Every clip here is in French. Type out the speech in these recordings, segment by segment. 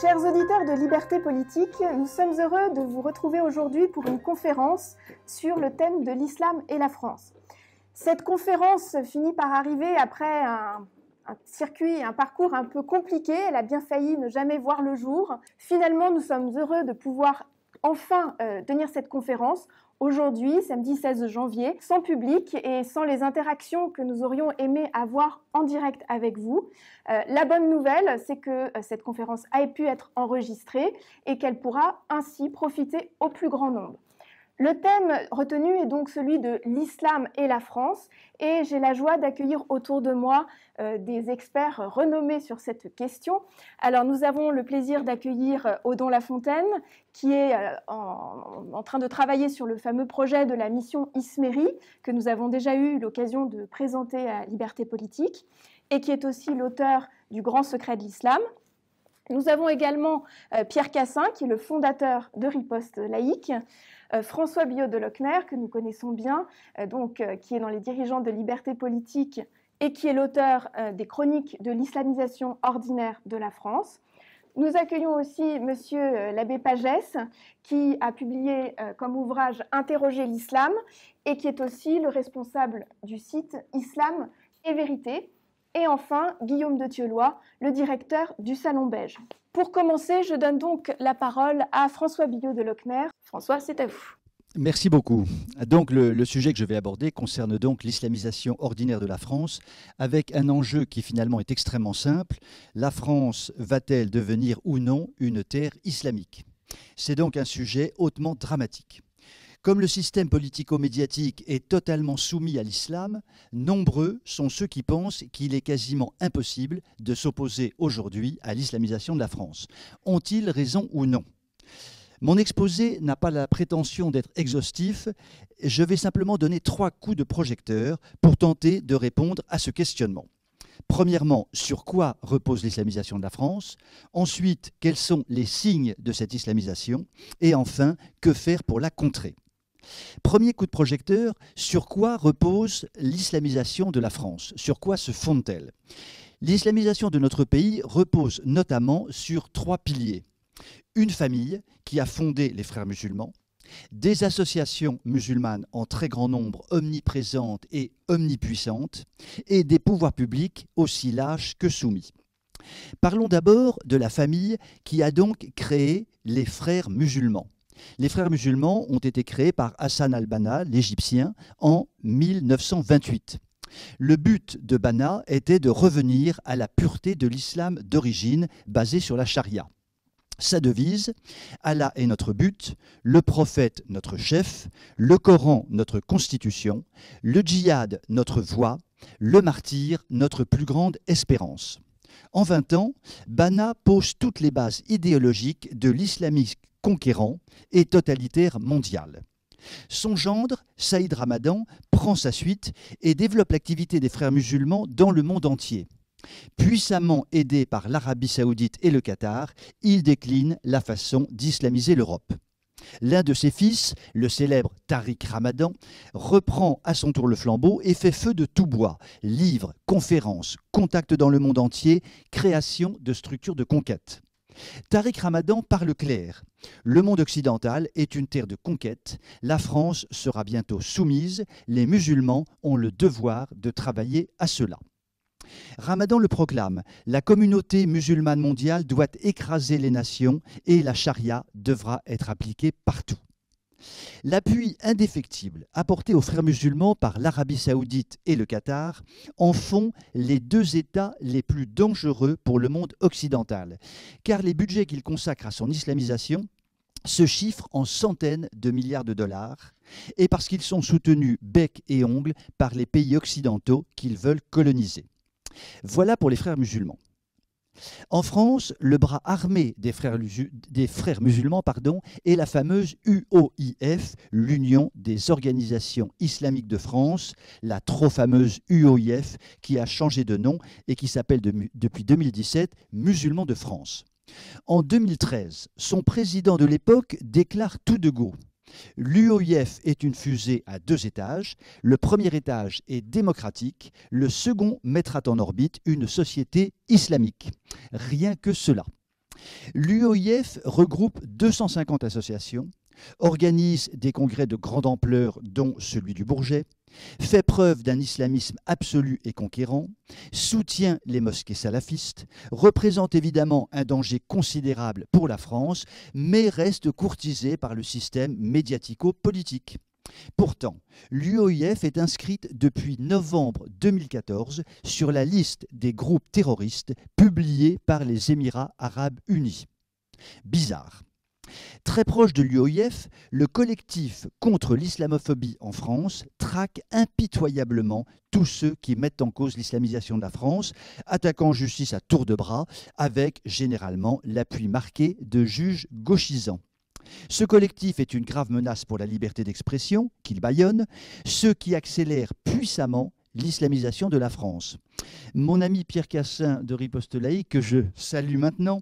Chers auditeurs de Liberté Politique, nous sommes heureux de vous retrouver aujourd'hui pour une conférence sur le thème de l'islam et la France. Cette conférence finit par arriver après un circuit, un parcours un peu compliqué. Elle a bien failli ne jamais voir le jour. Finalement, nous sommes heureux de pouvoir enfin tenir cette conférence aujourd'hui, samedi 16 janvier, sans public et sans les interactions que nous aurions aimé avoir en direct avec vous. La bonne nouvelle, c'est que cette conférence a pu être enregistrée et qu'elle pourra ainsi profiter au plus grand nombre. Le thème retenu est donc celui de l'islam et la France et j'ai la joie d'accueillir autour de moi des experts renommés sur cette question. Alors nous avons le plaisir d'accueillir Odon Lafontaine qui est en train de travailler sur le fameux projet de la mission Isméry que nous avons déjà eu l'occasion de présenter à Liberté Politique et qui est aussi l'auteur du Grand Secret de l'Islam. Nous avons également Pierre Cassin qui est le fondateur de Riposte Laïque, François Billaud de Lochner, que nous connaissons bien, qui est dans les dirigeants de Liberté Politique et qui est l'auteur des chroniques de l'islamisation ordinaire de la France. Nous accueillons aussi Monsieur l'abbé Pagès, qui a publié comme ouvrage « Interroger l'islam » et qui est aussi le responsable du site Islam et Vérité. Et enfin, Guillaume de Thieulois, le directeur du Salon Beige. Pour commencer, je donne donc la parole à François Billaud de Lochner. François, c'est à vous. Merci beaucoup. Donc le sujet que je vais aborder concerne donc l'islamisation ordinaire de la France, avec un enjeu qui finalement est extrêmement simple. La France va-t-elle devenir ou non une terre islamique? C'est donc un sujet hautement dramatique. Comme le système politico-médiatique est totalement soumis à l'islam, nombreux sont ceux qui pensent qu'il est quasiment impossible de s'opposer aujourd'hui à l'islamisation de la France. Ont-ils raison ou non? Mon exposé n'a pas la prétention d'être exhaustif, je vais simplement donner 3 coups de projecteur pour tenter de répondre à ce questionnement. Premièrement, sur quoi repose l'islamisation de la France? Ensuite, quels sont les signes de cette islamisation? Et enfin, que faire pour la contrer? Premier coup de projecteur, sur quoi repose l'islamisation de la France? Sur quoi se fonde-t-elle? L'islamisation de notre pays repose notamment sur 3 piliers. Une famille qui a fondé les frères musulmans, des associations musulmanes en très grand nombre, omniprésentes et omnipuissantes, et des pouvoirs publics aussi lâches que soumis. Parlons d'abord de la famille qui a donc créé les frères musulmans. Les frères musulmans ont été créés par Hassan al-Banna, l'Égyptien, en 1928. Le but de Banna était de revenir à la pureté de l'islam d'origine basé sur la charia. Sa devise, Allah est notre but, le prophète notre chef, le Coran notre constitution, le djihad notre voie, le martyr notre plus grande espérance. En 20 ans, Banna pose toutes les bases idéologiques de l'islamisme conquérant et totalitaire mondial. Son gendre, Saïd Ramadan, prend sa suite et développe l'activité des frères musulmans dans le monde entier. Puissamment aidé par l'Arabie saoudite et le Qatar, il décline la façon d'islamiser l'Europe. L'un de ses fils, le célèbre Tariq Ramadan, reprend à son tour le flambeau et fait feu de tout bois. Livres, conférences, contacts dans le monde entier, création de structures de conquête. Tariq Ramadan parle clair. Le monde occidental est une terre de conquête. La France sera bientôt soumise. Les musulmans ont le devoir de travailler à cela. Ramadan le proclame. La communauté musulmane mondiale doit écraser les nations et la charia devra être appliquée partout. L'appui indéfectible apporté aux frères musulmans par l'Arabie saoudite et le Qatar en font les 2 États les plus dangereux pour le monde occidental, car les budgets qu'ils consacrent à son islamisation se chiffrent en centaines de milliards de dollars, et parce qu'ils sont soutenus bec et ongle par les pays occidentaux qu'ils veulent coloniser. Voilà pour les frères musulmans. En France, le bras armé des frères musulmans est la fameuse UOIF, l'Union des organisations islamiques de France, la trop fameuse UOIF qui a changé de nom et qui s'appelle depuis 2017 Musulmans de France. En 2013, son président de l'époque déclare tout de go. L'UOIF est une fusée à 2 étages. Le premier étage est démocratique. Le second mettra en orbite une société islamique. Rien que cela. L'UOIF regroupe 250 associations, organise des congrès de grande ampleur, dont celui du Bourget, fait preuve d'un islamisme absolu et conquérant, soutient les mosquées salafistes, représente évidemment un danger considérable pour la France, mais reste courtisé par le système médiatico-politique. Pourtant, l'UOIF est inscrite depuis novembre 2014 sur la liste des groupes terroristes publiés par les Émirats arabes unis. Bizarre. Très proche de l'UOIF, le collectif contre l'islamophobie en France traque impitoyablement tous ceux qui mettent en cause l'islamisation de la France, attaquant en justice à tour de bras, avec généralement l'appui marqué de juges gauchisants. Ce collectif est une grave menace pour la liberté d'expression, qu'il bâillonne, ce qui accélère puissamment l'islamisation de la France. Mon ami Pierre Cassin de Riposte Laïque, que je salue maintenant,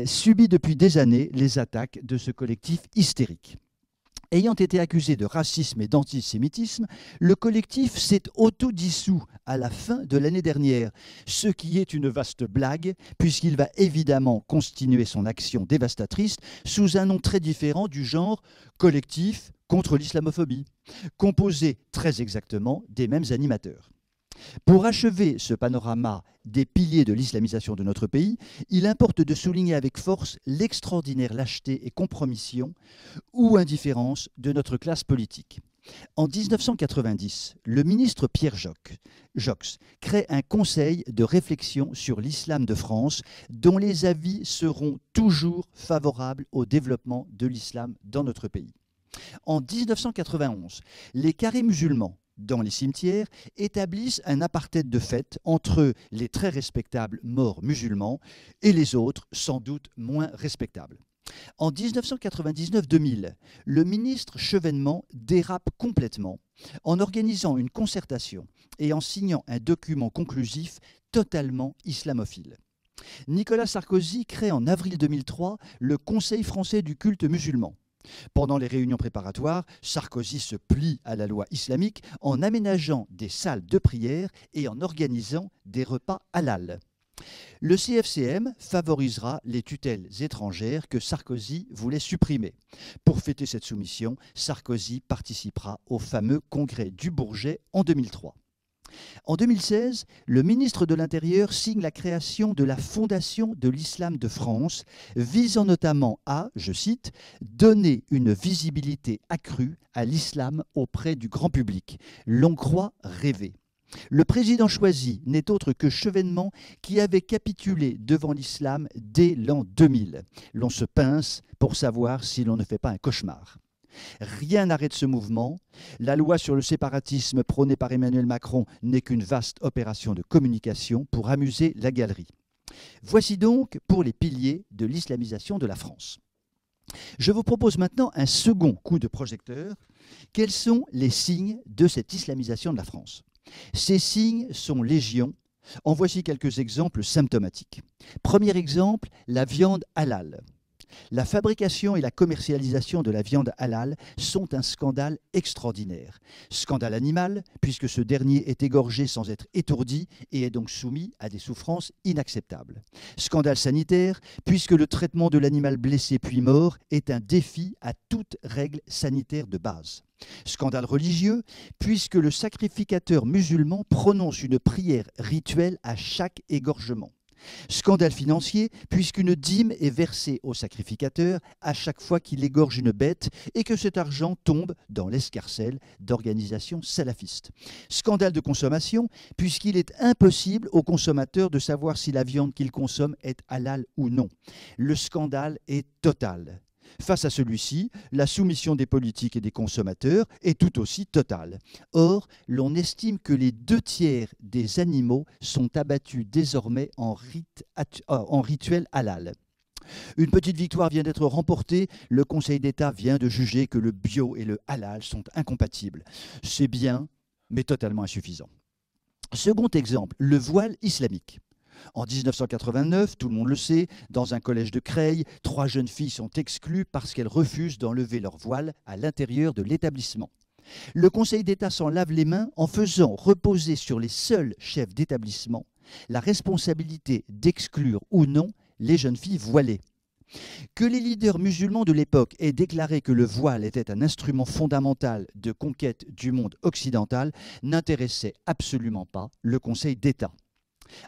subit depuis des années les attaques de ce collectif hystérique. Ayant été accusé de racisme et d'antisémitisme, le collectif s'est autodissous à la fin de l'année dernière, ce qui est une vaste blague, puisqu'il va évidemment continuer son action dévastatrice sous un nom très différent du genre collectif contre l'islamophobie, composé très exactement des mêmes animateurs. Pour achever ce panorama des piliers de l'islamisation de notre pays, il importe de souligner avec force l'extraordinaire lâcheté et compromission ou indifférence de notre classe politique. En 1990, le ministre Pierre Joxe crée un conseil de réflexion sur l'islam de France dont les avis seront toujours favorables au développement de l'islam dans notre pays. En 1991, les carrés musulmans dans les cimetières établissent un apartheid de fait entre les très respectables morts musulmans et les autres sans doute moins respectables. En 1999-2000, le ministre Chevènement dérape complètement en organisant une concertation et en signant un document conclusif totalement islamophile. Nicolas Sarkozy crée en avril 2003 le Conseil français du culte musulman. Pendant les réunions préparatoires, Sarkozy se plie à la loi islamique en aménageant des salles de prière et en organisant des repas halal. Le CFCM favorisera les tutelles étrangères que Sarkozy voulait supprimer. Pour fêter cette soumission, Sarkozy participera au fameux congrès du Bourget en 2003. En 2016, le ministre de l'Intérieur signe la création de la Fondation de l'Islam de France, visant notamment à, je cite, « donner une visibilité accrue à l'islam auprès du grand public ». L'on croit rêver. Le président choisi n'est autre que Chevènement, qui avait capitulé devant l'islam dès l'an 2000. L'on se pince pour savoir si l'on ne fait pas un cauchemar. Rien n'arrête ce mouvement. La loi sur le séparatisme prônée par Emmanuel Macron n'est qu'une vaste opération de communication pour amuser la galerie. Voici donc pour les piliers de l'islamisation de la France. Je vous propose maintenant un second coup de projecteur. Quels sont les signes de cette islamisation de la France ? Ces signes sont légion. En voici quelques exemples symptomatiques. Premier exemple, la viande halal. La fabrication et la commercialisation de la viande halal sont un scandale extraordinaire. Scandale animal, puisque ce dernier est égorgé sans être étourdi et est donc soumis à des souffrances inacceptables. Scandale sanitaire, puisque le traitement de l'animal blessé puis mort est un défi à toute règle sanitaire de base. Scandale religieux, puisque le sacrificateur musulman prononce une prière rituelle à chaque égorgement. Scandale financier, puisqu'une dîme est versée au sacrificateur à chaque fois qu'il égorge une bête et que cet argent tombe dans l'escarcelle d'organisations salafistes. Scandale de consommation, puisqu'il est impossible au consommateur de savoir si la viande qu'il consomme est halal ou non. Le scandale est total. Face à celui-ci, la soumission des politiques et des consommateurs est tout aussi totale. Or, l'on estime que les 2/3 des animaux sont abattus désormais en rituel halal. Une petite victoire vient d'être remportée. Le Conseil d'État vient de juger que le bio et le halal sont incompatibles. C'est bien, mais totalement insuffisant. Second exemple, le voile islamique. En 1989, tout le monde le sait, dans un collège de Creil, 3 jeunes filles sont exclues parce qu'elles refusent d'enlever leur voile à l'intérieur de l'établissement. Le Conseil d'État s'en lave les mains en faisant reposer sur les seuls chefs d'établissement la responsabilité d'exclure ou non les jeunes filles voilées. Que les leaders musulmans de l'époque aient déclaré que le voile était un instrument fondamental de conquête du monde occidental n'intéressait absolument pas le Conseil d'État.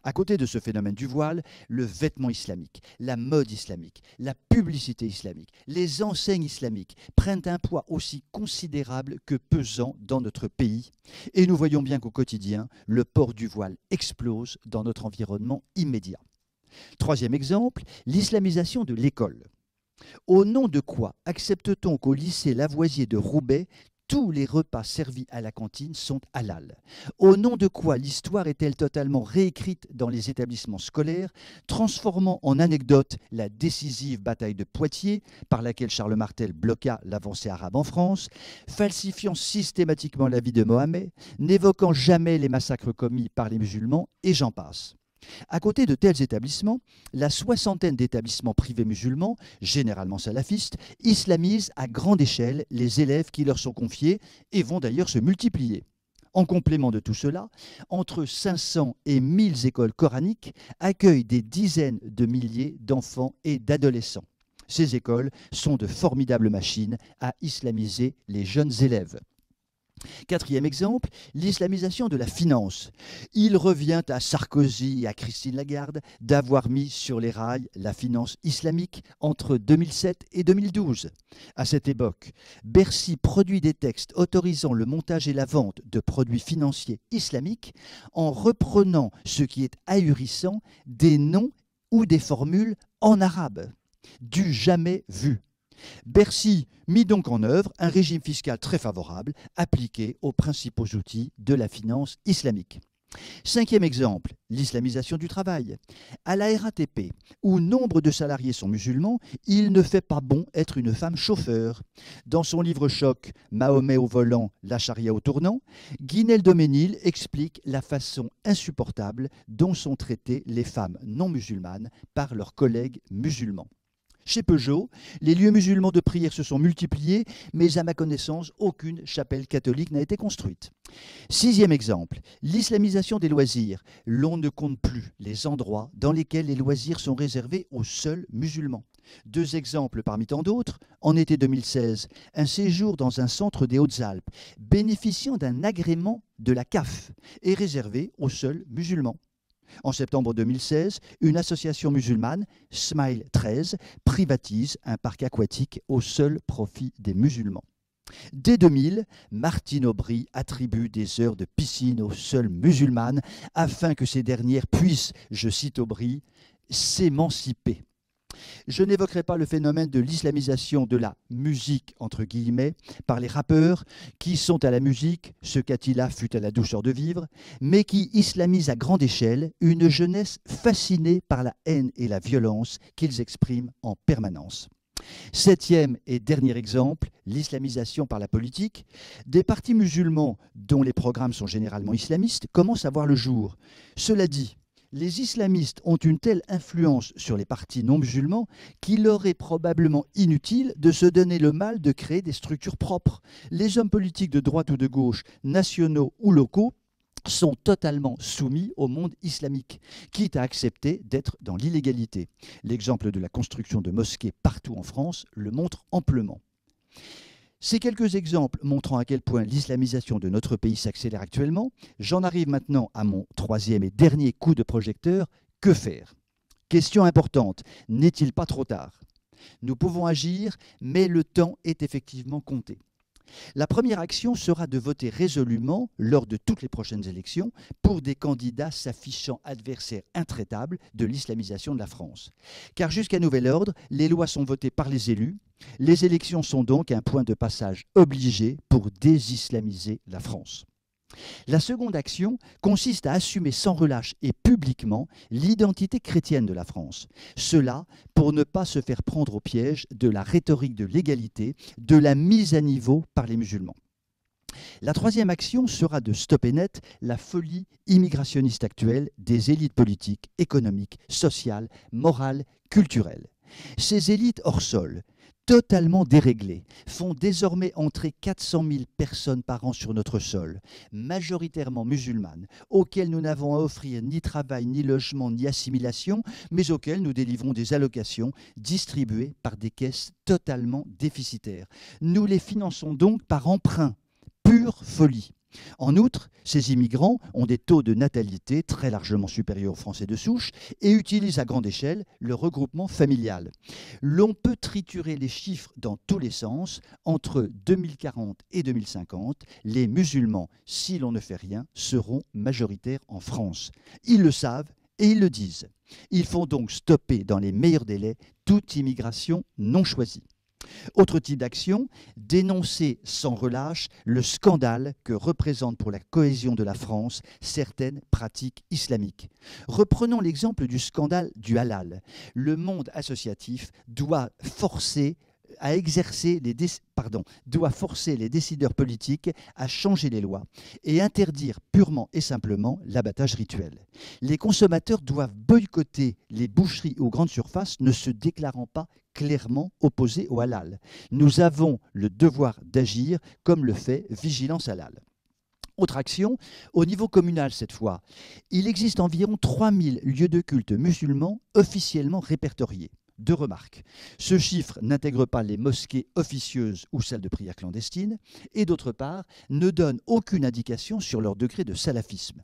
À côté de ce phénomène du voile, le vêtement islamique, la mode islamique, la publicité islamique, les enseignes islamiques prennent un poids aussi considérable que pesant dans notre pays. Et nous voyons bien qu'au quotidien, le port du voile explose dans notre environnement immédiat. Troisième exemple, l'islamisation de l'école. Au nom de quoi accepte-t-on qu'au lycée Lavoisier de Roubaix, tous les repas servis à la cantine sont halal? Au nom de quoi l'histoire est-elle totalement réécrite dans les établissements scolaires, transformant en anecdote la décisive bataille de Poitiers, par laquelle Charles Martel bloqua l'avancée arabe en France, falsifiant systématiquement la vie de Mohammed, n'évoquant jamais les massacres commis par les musulmans, et j'en passe. À côté de tels établissements, la soixantaine d'établissements privés musulmans, généralement salafistes, islamisent à grande échelle les élèves qui leur sont confiés et vont d'ailleurs se multiplier. En complément de tout cela, entre 500 et 1000 écoles coraniques accueillent des dizaines de milliers d'enfants et d'adolescents. Ces écoles sont de formidables machines à islamiser les jeunes élèves. Quatrième exemple, l'islamisation de la finance. Il revient à Sarkozy et à Christine Lagarde d'avoir mis sur les rails la finance islamique entre 2007 et 2012. À cette époque, Bercy produit des textes autorisant le montage et la vente de produits financiers islamiques en reprenant, ce qui est ahurissant, des noms ou des formules en arabe. Du jamais vu. Bercy mit donc en œuvre un régime fiscal très favorable appliqué aux principaux outils de la finance islamique. Cinquième exemple, l'islamisation du travail. À la RATP, où nombre de salariés sont musulmans, il ne fait pas bon être une femme chauffeur. Dans son livre choc « Mahomet au volant, la charia au tournant », Guinel Doménil explique la façon insupportable dont sont traitées les femmes non musulmanes par leurs collègues musulmans. Chez Peugeot, les lieux musulmans de prière se sont multipliés, mais à ma connaissance, aucune chapelle catholique n'a été construite. Sixième exemple, l'islamisation des loisirs. L'on ne compte plus les endroits dans lesquels les loisirs sont réservés aux seuls musulmans. Deux exemples parmi tant d'autres. En été 2016, un séjour dans un centre des Hautes-Alpes bénéficiant d'un agrément de la CAF est réservé aux seuls musulmans. En septembre 2016, une association musulmane, Smile 13, privatise un parc aquatique au seul profit des musulmans. Dès 2000, Martine Aubry attribue des heures de piscine aux seules musulmanes afin que ces dernières puissent, je cite Aubry, s'émanciper. Je n'évoquerai pas le phénomène de l'islamisation de la musique, entre guillemets, par les rappeurs qui sont à la musique, ce qu'Attila fut à la douceur de vivre, mais qui islamisent à grande échelle une jeunesse fascinée par la haine et la violence qu'ils expriment en permanence. Septième et dernier exemple, l'islamisation par la politique. Des partis musulmans, dont les programmes sont généralement islamistes, commencent à voir le jour. Cela dit, les islamistes ont une telle influence sur les partis non musulmans qu'il leur est probablement inutile de se donner le mal de créer des structures propres. Les hommes politiques de droite ou de gauche, nationaux ou locaux, sont totalement soumis au monde islamique, quitte à accepter d'être dans l'illégalité. L'exemple de la construction de mosquées partout en France le montre amplement. Ces quelques exemples montrant à quel point l'islamisation de notre pays s'accélère actuellement, j'en arrive maintenant à mon troisième et dernier coup de projecteur. Que faire? Question importante, n'est-il pas trop tard? Nous pouvons agir, mais le temps est effectivement compté. La première action sera de voter résolument, lors de toutes les prochaines élections, pour des candidats s'affichant adversaires intraitables de l'islamisation de la France. Car jusqu'à nouvel ordre, les lois sont votées par les élus. Les élections sont donc un point de passage obligé pour désislamiser la France. La seconde action consiste à assumer sans relâche et publiquement l'identité chrétienne de la France. Cela pour ne pas se faire prendre au piège de la rhétorique de l'égalité, de la mise à niveau par les musulmans. La troisième action sera de stopper net la folie immigrationniste actuelle des élites politiques, économiques, sociales, morales, culturelles. Ces élites hors sol, totalement déréglés font désormais entrer 400 000 personnes par an sur notre sol, majoritairement musulmanes, auxquelles nous n'avons à offrir ni travail, ni logement, ni assimilation, mais auxquelles nous délivrons des allocations distribuées par des caisses totalement déficitaires. Nous les finançons donc par emprunt, pure folie. En outre, ces immigrants ont des taux de natalité très largement supérieurs aux Français de souche et utilisent à grande échelle le regroupement familial. L'on peut triturer les chiffres dans tous les sens. Entre 2040 et 2050, les musulmans, si l'on ne fait rien, seront majoritaires en France. Ils le savent et ils le disent. Il faut donc stopper dans les meilleurs délais toute immigration non choisie. Autre type d'action, dénoncer sans relâche le scandale que représentent pour la cohésion de la France certaines pratiques islamiques. Reprenons l'exemple du scandale du halal. Le monde associatif doit forcer les décideurs politiques à changer les lois et interdire purement et simplement l'abattage rituel. Les consommateurs doivent boycotter les boucheries aux grandes surfaces ne se déclarant pas clairement opposés au halal. Nous avons le devoir d'agir comme le fait Vigilance Halal. Autre action, au niveau communal cette fois. Il existe environ 3000 lieux de culte musulmans officiellement répertoriés. Deux remarques. Ce chiffre n'intègre pas les mosquées officieuses ou celles de prière clandestine et d'autre part, ne donne aucune indication sur leur degré de salafisme.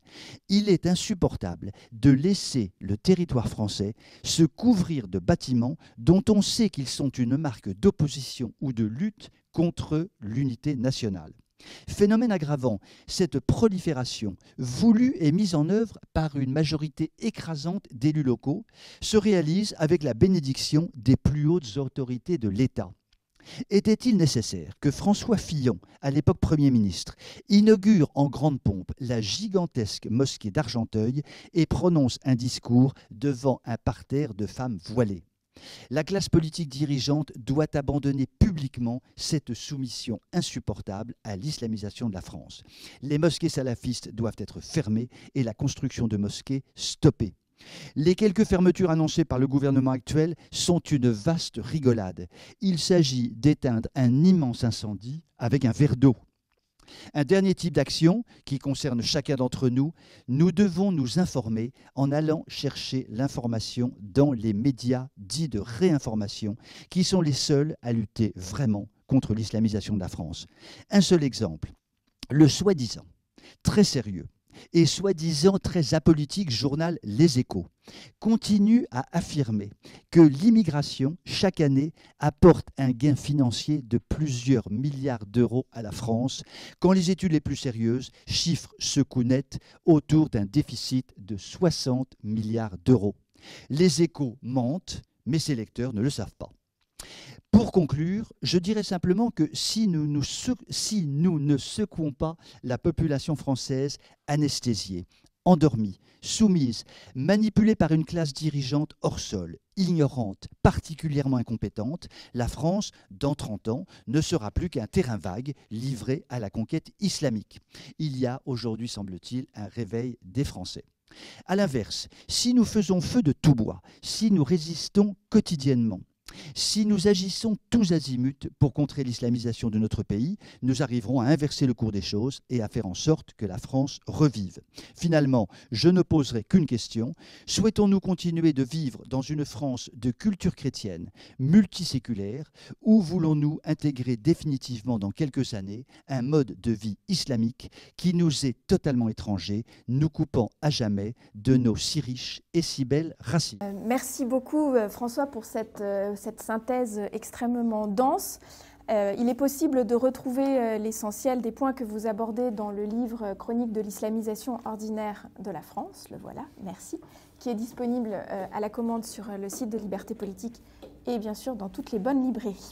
Il est insupportable de laisser le territoire français se couvrir de bâtiments dont on sait qu'ils sont une marque d'opposition ou de lutte contre l'unité nationale. Phénomène aggravant, cette prolifération, voulue et mise en œuvre par une majorité écrasante d'élus locaux, se réalise avec la bénédiction des plus hautes autorités de l'État. Était-il nécessaire que François Fillon, à l'époque Premier ministre, inaugure en grande pompe la gigantesque mosquée d'Argenteuil et prononce un discours devant un parterre de femmes voilées ? La classe politique dirigeante doit abandonner publiquement cette soumission insupportable à l'islamisation de la France. Les mosquées salafistes doivent être fermées et la construction de mosquées stoppée. Les quelques fermetures annoncées par le gouvernement actuel sont une vaste rigolade. Il s'agit d'éteindre un immense incendie avec un verre d'eau. Un dernier type d'action qui concerne chacun d'entre nous, nous devons nous informer en allant chercher l'information dans les médias dits de réinformation, qui sont les seuls à lutter vraiment contre l'islamisation de la France. Un seul exemple, le soi-disant très sérieux et soi-disant très apolitique journal Les Échos continue à affirmer que l'immigration, chaque année, apporte un gain financier de plusieurs milliards d'euros à la France, quand les études les plus sérieuses chiffrent ce coût net autour d'un déficit de 60 milliards d'euros. Les Échos mentent, mais ses lecteurs ne le savent pas. Pour conclure, je dirais simplement que si nous ne secouons pas la population française anesthésiée, endormie, soumise, manipulée par une classe dirigeante hors sol, ignorante, particulièrement incompétente, la France, dans 30 ans, ne sera plus qu'un terrain vague livré à la conquête islamique. Il y a aujourd'hui, semble-t-il, un réveil des Français. À l'inverse, si nous faisons feu de tout bois, si nous résistons quotidiennement, si nous agissons tous azimuts pour contrer l'islamisation de notre pays, nous arriverons à inverser le cours des choses et à faire en sorte que la France revive. Finalement, je ne poserai qu'une question. Souhaitons-nous continuer de vivre dans une France de culture chrétienne, multiséculaire, ou voulons-nous intégrer définitivement dans quelques années un mode de vie islamique qui nous est totalement étranger, nous coupant à jamais de nos si riches et si belles racines? Merci beaucoup François pour cette synthèse extrêmement dense. Il est possible de retrouver l'essentiel des points que vous abordez dans le livre Chronique de l'islamisation ordinaire de la France, le voilà, merci, qui est disponible à la commande sur le site de Liberté Politique et bien sûr dans toutes les bonnes librairies.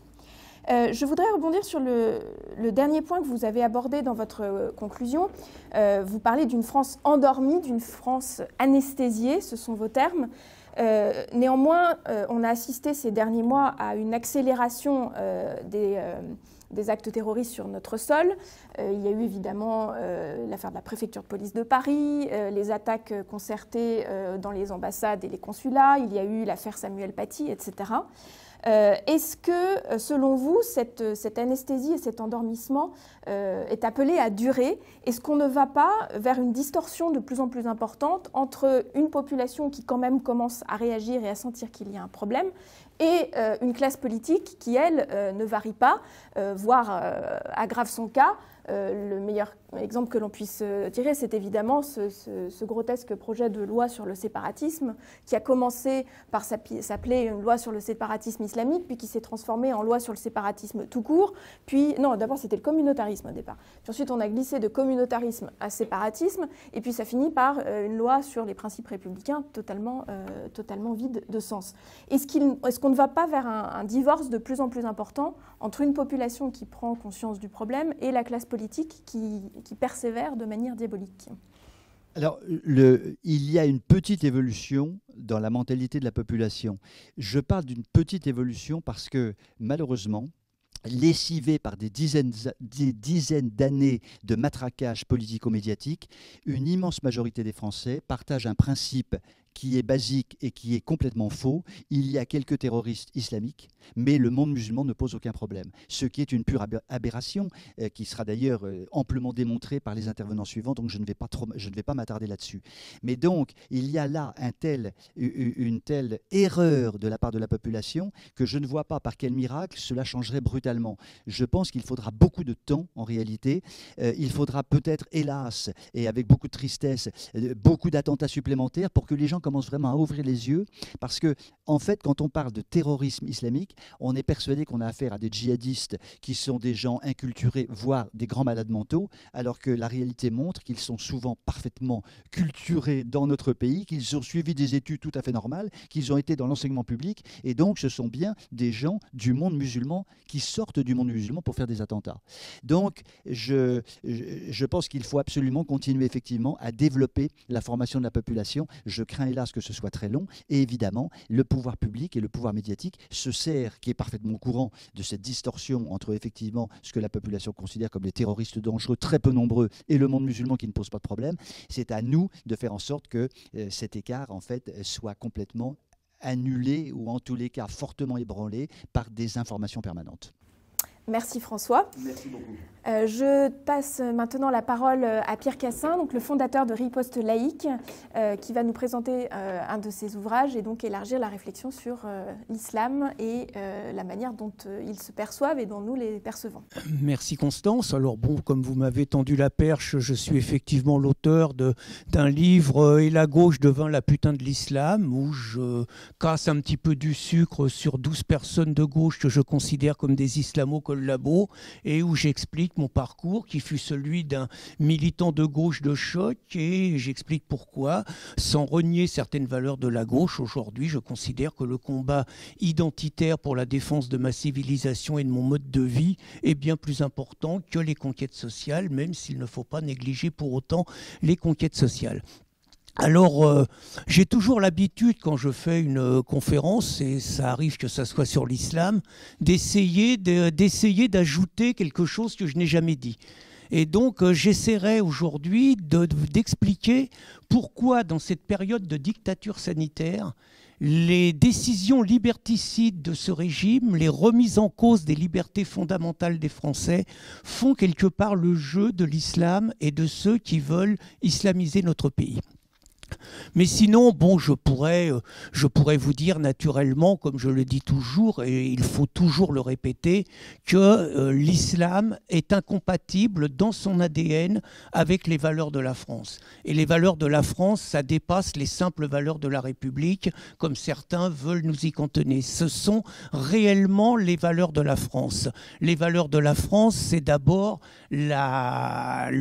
Je voudrais rebondir sur le dernier point que vous avez abordé dans votre conclusion. Vous parlez d'une France endormie, d'une France anesthésiée, ce sont vos termes. Néanmoins, on a assisté ces derniers mois à une accélération des actes terroristes sur notre sol. Il y a eu évidemment l'affaire de la préfecture de police de Paris, les attaques concertées dans les ambassades et les consulats, il y a eu l'affaire Samuel Paty, etc. Est-ce que, selon vous, cette anesthésie et cet endormissement est appelé à durer? Est-ce qu'on ne va pas vers une distorsion de plus en plus importante entre une population qui quand même commence à réagir et à sentir qu'il y a un problème et une classe politique qui, elle, ne varie pas, voire aggrave son cas? Le meilleur exemple que l'on puisse tirer, c'est évidemment ce grotesque projet de loi sur le séparatisme qui a commencé par s'appeler une loi sur le séparatisme islamique, puis qui s'est transformé en loi sur le séparatisme tout court. Puis, non, d'abord c'était le communautarisme au départ. Puis ensuite on a glissé de communautarisme à séparatisme, et puis ça finit par une loi sur les principes républicains totalement vide de sens. Est-ce qu'on ne va pas vers un divorce de plus en plus important entre une population qui prend conscience du problème et la classe politique qui persévère de manière diabolique? Alors, il y a une petite évolution dans la mentalité de la population. Je parle d'une petite évolution parce que, malheureusement, lessivés par des dizaines d'années de matraquage politico-médiatique, une immense majorité des Français partagent un principe qui est basique et qui est complètement faux. Il y a quelques terroristes islamiques, mais le monde musulman ne pose aucun problème. Ce qui est une pure aberration, qui sera d'ailleurs amplement démontrée par les intervenants suivants, donc je ne vais pas m'attarder là-dessus. Mais donc, il y a là une telle erreur de la part de la population que je ne vois pas par quel miracle cela changerait brutalement. Je pense qu'il faudra beaucoup de temps, en réalité. Il faudra peut-être, hélas, et avec beaucoup de tristesse, beaucoup d'attentats supplémentaires pour que les gens commencent vraiment à ouvrir les yeux, parce que, en fait, quand on parle de terrorisme islamique, on est persuadé qu'on a affaire à des djihadistes qui sont des gens inculturés, voire des grands malades mentaux, alors que la réalité montre qu'ils sont souvent parfaitement culturés dans notre pays, qu'ils ont suivi des études tout à fait normales, qu'ils ont été dans l'enseignement public, et donc ce sont bien des gens du monde musulman qui sortent du monde musulman pour faire des attentats. Donc, je pense qu'il faut absolument continuer effectivement à développer la formation de la population. Je crains hélas que ce soit très long, et évidemment le pouvoir public et le pouvoir médiatique se sert, qui est parfaitement au courant de cette distorsion entre effectivement ce que la population considère comme des terroristes dangereux, très peu nombreux, et le monde musulman qui ne pose pas de problème. C'est à nous de faire en sorte que cet écart en fait soit complètement annulé, ou en tous les cas fortement ébranlé par des informations permanentes. Merci François. Merci beaucoup. Je passe maintenant la parole à Pierre Cassin, donc le fondateur de Riposte laïque, qui va nous présenter un de ses ouvrages et donc élargir la réflexion sur l'islam et la manière dont ils se perçoivent et dont nous les percevons. Merci Constance. Alors bon, comme vous m'avez tendu la perche, je suis effectivement l'auteur d'un livre « Et la gauche devint la putain de l'islam » où je casse un petit peu du sucre sur 12 personnes de gauche que je considère comme des islamo-collabos et où j'explique mon parcours qui fut celui d'un militant de gauche de choc, et j'explique pourquoi, sans renier certaines valeurs de la gauche, aujourd'hui je considère que le combat identitaire pour la défense de ma civilisation et de mon mode de vie est bien plus important que les conquêtes sociales, même s'il ne faut pas négliger pour autant les conquêtes sociales. Alors, j'ai toujours l'habitude, quand je fais une conférence, et ça arrive que ça soit sur l'islam, d'essayer d'ajouter quelque chose que je n'ai jamais dit. Et donc, j'essaierai aujourd'hui d'expliquer pourquoi, dans cette période de dictature sanitaire, les décisions liberticides de ce régime, les remises en cause des libertés fondamentales des Français, font quelque part le jeu de l'islam et de ceux qui veulent islamiser notre pays. Mais sinon, bon, je pourrais vous dire naturellement, comme je le dis toujours, et il faut toujours le répéter, que l'islam est incompatible dans son ADN avec les valeurs de la France. Et les valeurs de la France, ça dépasse les simples valeurs de la République, comme certains veulent nous y cantonner. Ce sont réellement les valeurs de la France. Les valeurs de la France, c'est d'abord l'égalité,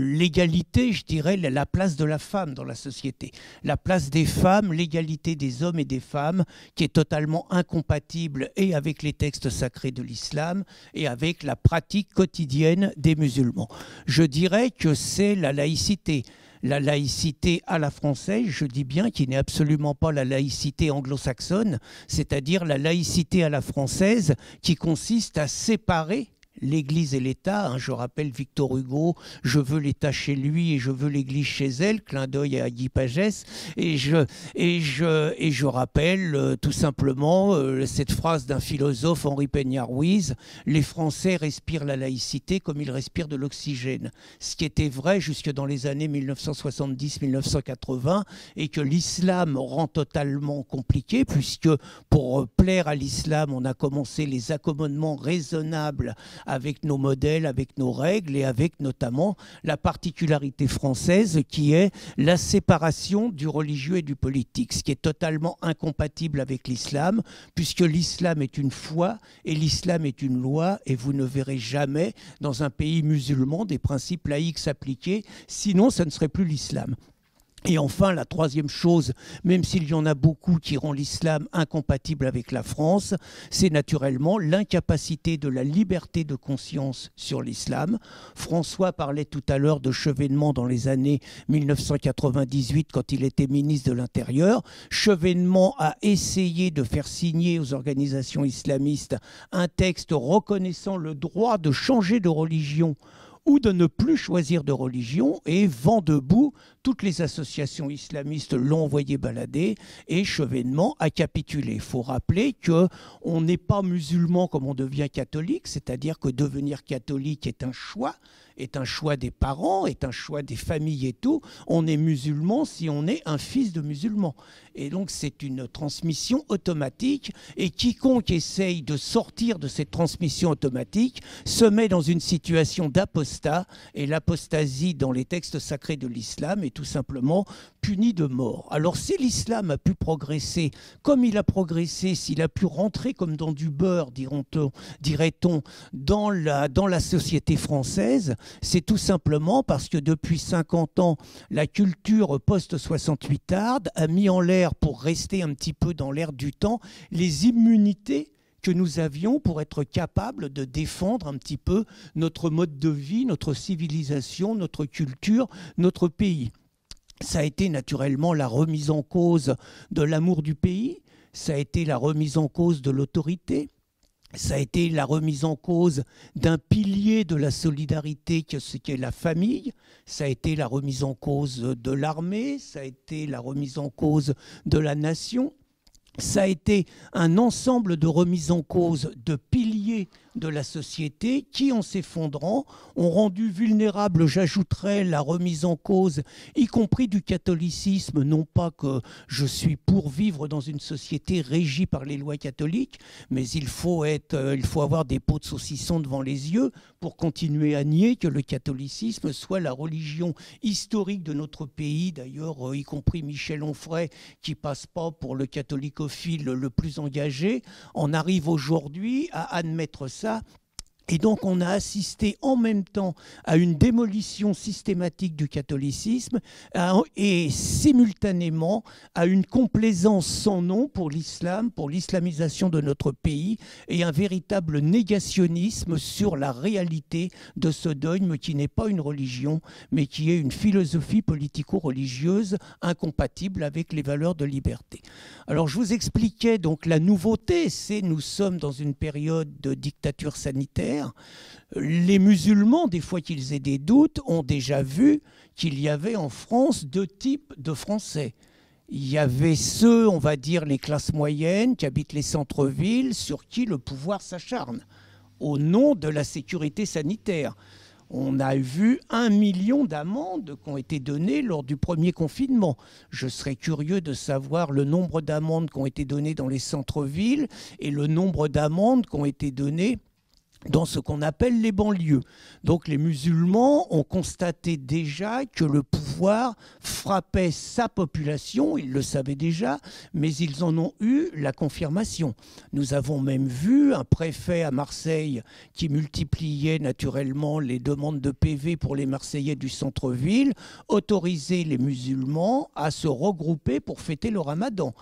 je dirais, la place de la femme dans la société. La place des femmes, l'égalité des hommes et des femmes, qui est totalement incompatible et avec les textes sacrés de l'islam et avec la pratique quotidienne des musulmans. Je dirais que c'est la laïcité. La laïcité à la française, je dis bien, qui n'est absolument pas la laïcité anglo-saxonne, c'est-à-dire la laïcité à la française qui consiste à séparer l'Église et l'État. Hein, je rappelle Victor Hugo, je veux l'État chez lui et je veux l'Église chez elle, clin d'œil à Guy Pagès. Et je rappelle tout simplement cette phrase d'un philosophe, Henri Peña-Ruiz, les Français respirent la laïcité comme ils respirent de l'oxygène. Ce qui était vrai jusque dans les années 1970-1980 et que l'islam rend totalement compliqué, puisque pour plaire à l'islam, on a commencé les accommodements raisonnables avec nos modèles, avec nos règles et avec notamment la particularité française qui est la séparation du religieux et du politique, ce qui est totalement incompatible avec l'islam, puisque l'islam est une foi et l'islam est une loi, et vous ne verrez jamais dans un pays musulman des principes laïques s'appliquer, sinon ça ne serait plus l'islam. Et enfin, la troisième chose, même s'il y en a beaucoup qui rend l'islam incompatible avec la France, c'est naturellement l'incapacité de la liberté de conscience sur l'islam. François parlait tout à l'heure de Chevènement dans les années 1998 quand il était ministre de l'Intérieur. Chevènement a essayé de faire signer aux organisations islamistes un texte reconnaissant le droit de changer de religion ou de ne plus choisir de religion, et vent debout, toutes les associations islamistes l'ont envoyé balader et Chevènement a capitulé. Il faut rappeler qu'on n'est pas musulman comme on devient catholique, c'est-à-dire que devenir catholique est un choix des parents, est un choix des familles et tout. On est musulman si on est un fils de musulman. Et donc c'est une transmission automatique, et quiconque essaye de sortir de cette transmission automatique se met dans une situation d'apostat, et l'apostasie dans les textes sacrés de l'islam est tout simplement punie de mort. Alors si l'islam a pu progresser comme il a progressé, s'il a pu rentrer comme dans du beurre, dirait-on, dans la société française, c'est tout simplement parce que depuis 50 ans, la culture post-68arde a mis en l'air, pour rester un petit peu dans l'air du temps, les immunités que nous avions pour être capables de défendre un petit peu notre mode de vie, notre civilisation, notre culture, notre pays. Ça a été naturellement la remise en cause de l'amour du pays, ça a été la remise en cause de l'autorité, ça a été la remise en cause d'un pilier de la solidarité ce qu'est la famille, ça a été la remise en cause de l'armée, ça a été la remise en cause de la nation. Ça a été un ensemble de remises en cause de piliers de la société qui, en s'effondrant, ont rendu vulnérable, j'ajouterais, la remise en cause, y compris du catholicisme. Non pas que je suis pour vivre dans une société régie par les lois catholiques, mais il faut avoir des pots de saucisson devant les yeux pour continuer à nier que le catholicisme soit la religion historique de notre pays. D'ailleurs, y compris Michel Onfray, qui passe pas pour le catholicophile le plus engagé, en arrive aujourd'hui à admettre ça. Et donc on a assisté en même temps à une démolition systématique du catholicisme et simultanément à une complaisance sans nom pour l'islam, pour l'islamisation de notre pays, et un véritable négationnisme sur la réalité de ce dogme qui n'est pas une religion, mais qui est une philosophie politico-religieuse incompatible avec les valeurs de liberté. Alors je vous expliquais donc la nouveauté, c'est nous sommes dans une période de dictature sanitaire. Les musulmans, des fois qu'ils aient des doutes, ont déjà vu qu'il y avait en France deux types de Français. Il y avait ceux, on va dire, les classes moyennes qui habitent les centres-villes, sur qui le pouvoir s'acharne, au nom de la sécurité sanitaire. On a vu 1 million d'amendes qui ont été données lors du premier confinement. Je serais curieux de savoir le nombre d'amendes qui ont été données dans les centres-villes et le nombre d'amendes qui ont été données dans ce qu'on appelle les banlieues. Donc les musulmans ont constaté déjà que le pouvoir frappait sa population, ils le savaient déjà, mais ils en ont eu la confirmation. Nous avons même vu un préfet à Marseille qui multipliait naturellement les demandes de PV pour les Marseillais du centre-ville, autoriser les musulmans à se regrouper pour fêter le ramadan.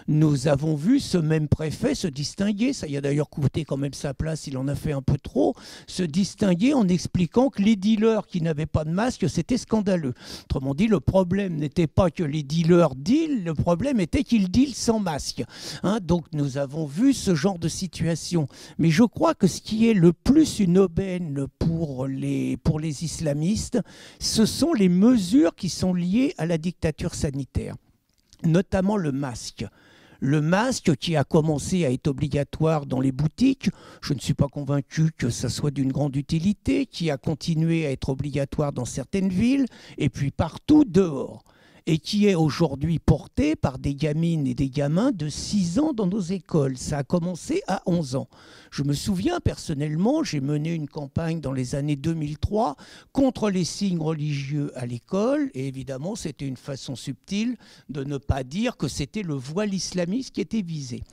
Nous avons vu ce même préfet se distinguer, ça y a d'ailleurs coûté quand même sa place, il en a fait un peu peu trop, se distinguer en expliquant que les dealers qui n'avaient pas de masque, c'était scandaleux. Autrement dit, le problème n'était pas que les dealers dealent, le problème était qu'ils dealent sans masque. Hein, donc nous avons vu ce genre de situation. Mais je crois que ce qui est le plus une aubaine pour les islamistes, ce sont les mesures qui sont liées à la dictature sanitaire, notamment le masque. Le masque qui a commencé à être obligatoire dans les boutiques, je ne suis pas convaincu que ça soit d'une grande utilité, qui a continué à être obligatoire dans certaines villes, et puis partout dehors, et qui est aujourd'hui porté par des gamines et des gamins de 6 ans dans nos écoles. Ça a commencé à 11 ans. Je me souviens personnellement, j'ai mené une campagne dans les années 2003 contre les signes religieux à l'école, et évidemment c'était une façon subtile de ne pas dire que c'était le voile islamiste qui était visé.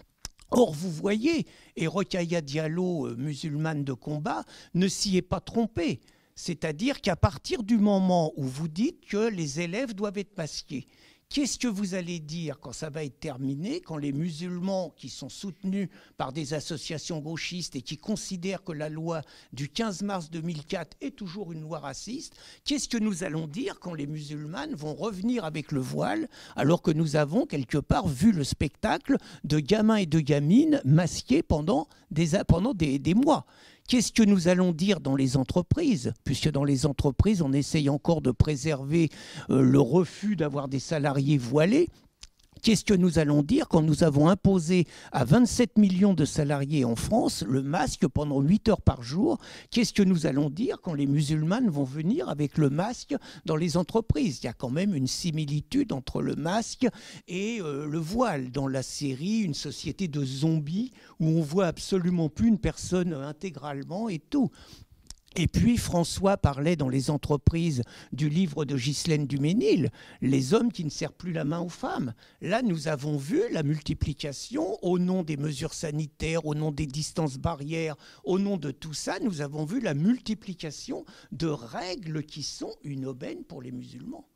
Or, vous voyez, et Rokhaya Diallo, musulmane de combat, ne s'y est pas trompée. C'est-à-dire qu'à partir du moment où vous dites que les élèves doivent être masqués, qu'est-ce que vous allez dire quand ça va être terminé, quand les musulmans qui sont soutenus par des associations gauchistes et qui considèrent que la loi du 15 mars 2004 est toujours une loi raciste, qu'est-ce que nous allons dire quand les musulmanes vont revenir avec le voile, alors que nous avons quelque part vu le spectacle de gamins et de gamines masqués pendant des mois? Qu'est-ce que nous allons dire dans les entreprises? Puisque dans les entreprises, on essaye encore de préserver le refus d'avoir des salariés voilés. Qu'est-ce que nous allons dire quand nous avons imposé à 27 millions de salariés en France le masque pendant 8 heures par jour? Qu'est-ce que nous allons dire quand les musulmanes vont venir avec le masque dans les entreprises? Il y a quand même une similitude entre le masque et le voile. Dans la série Une société de zombies, où on voit absolument plus une personne intégralement et tout. Et puis François parlait dans les entreprises du livre de Ghislaine Duménil, les hommes qui ne serrent plus la main aux femmes. Là, nous avons vu la multiplication au nom des mesures sanitaires, au nom des distances barrières, au nom de tout ça, nous avons vu la multiplication de règles qui sont une aubaine pour les musulmans.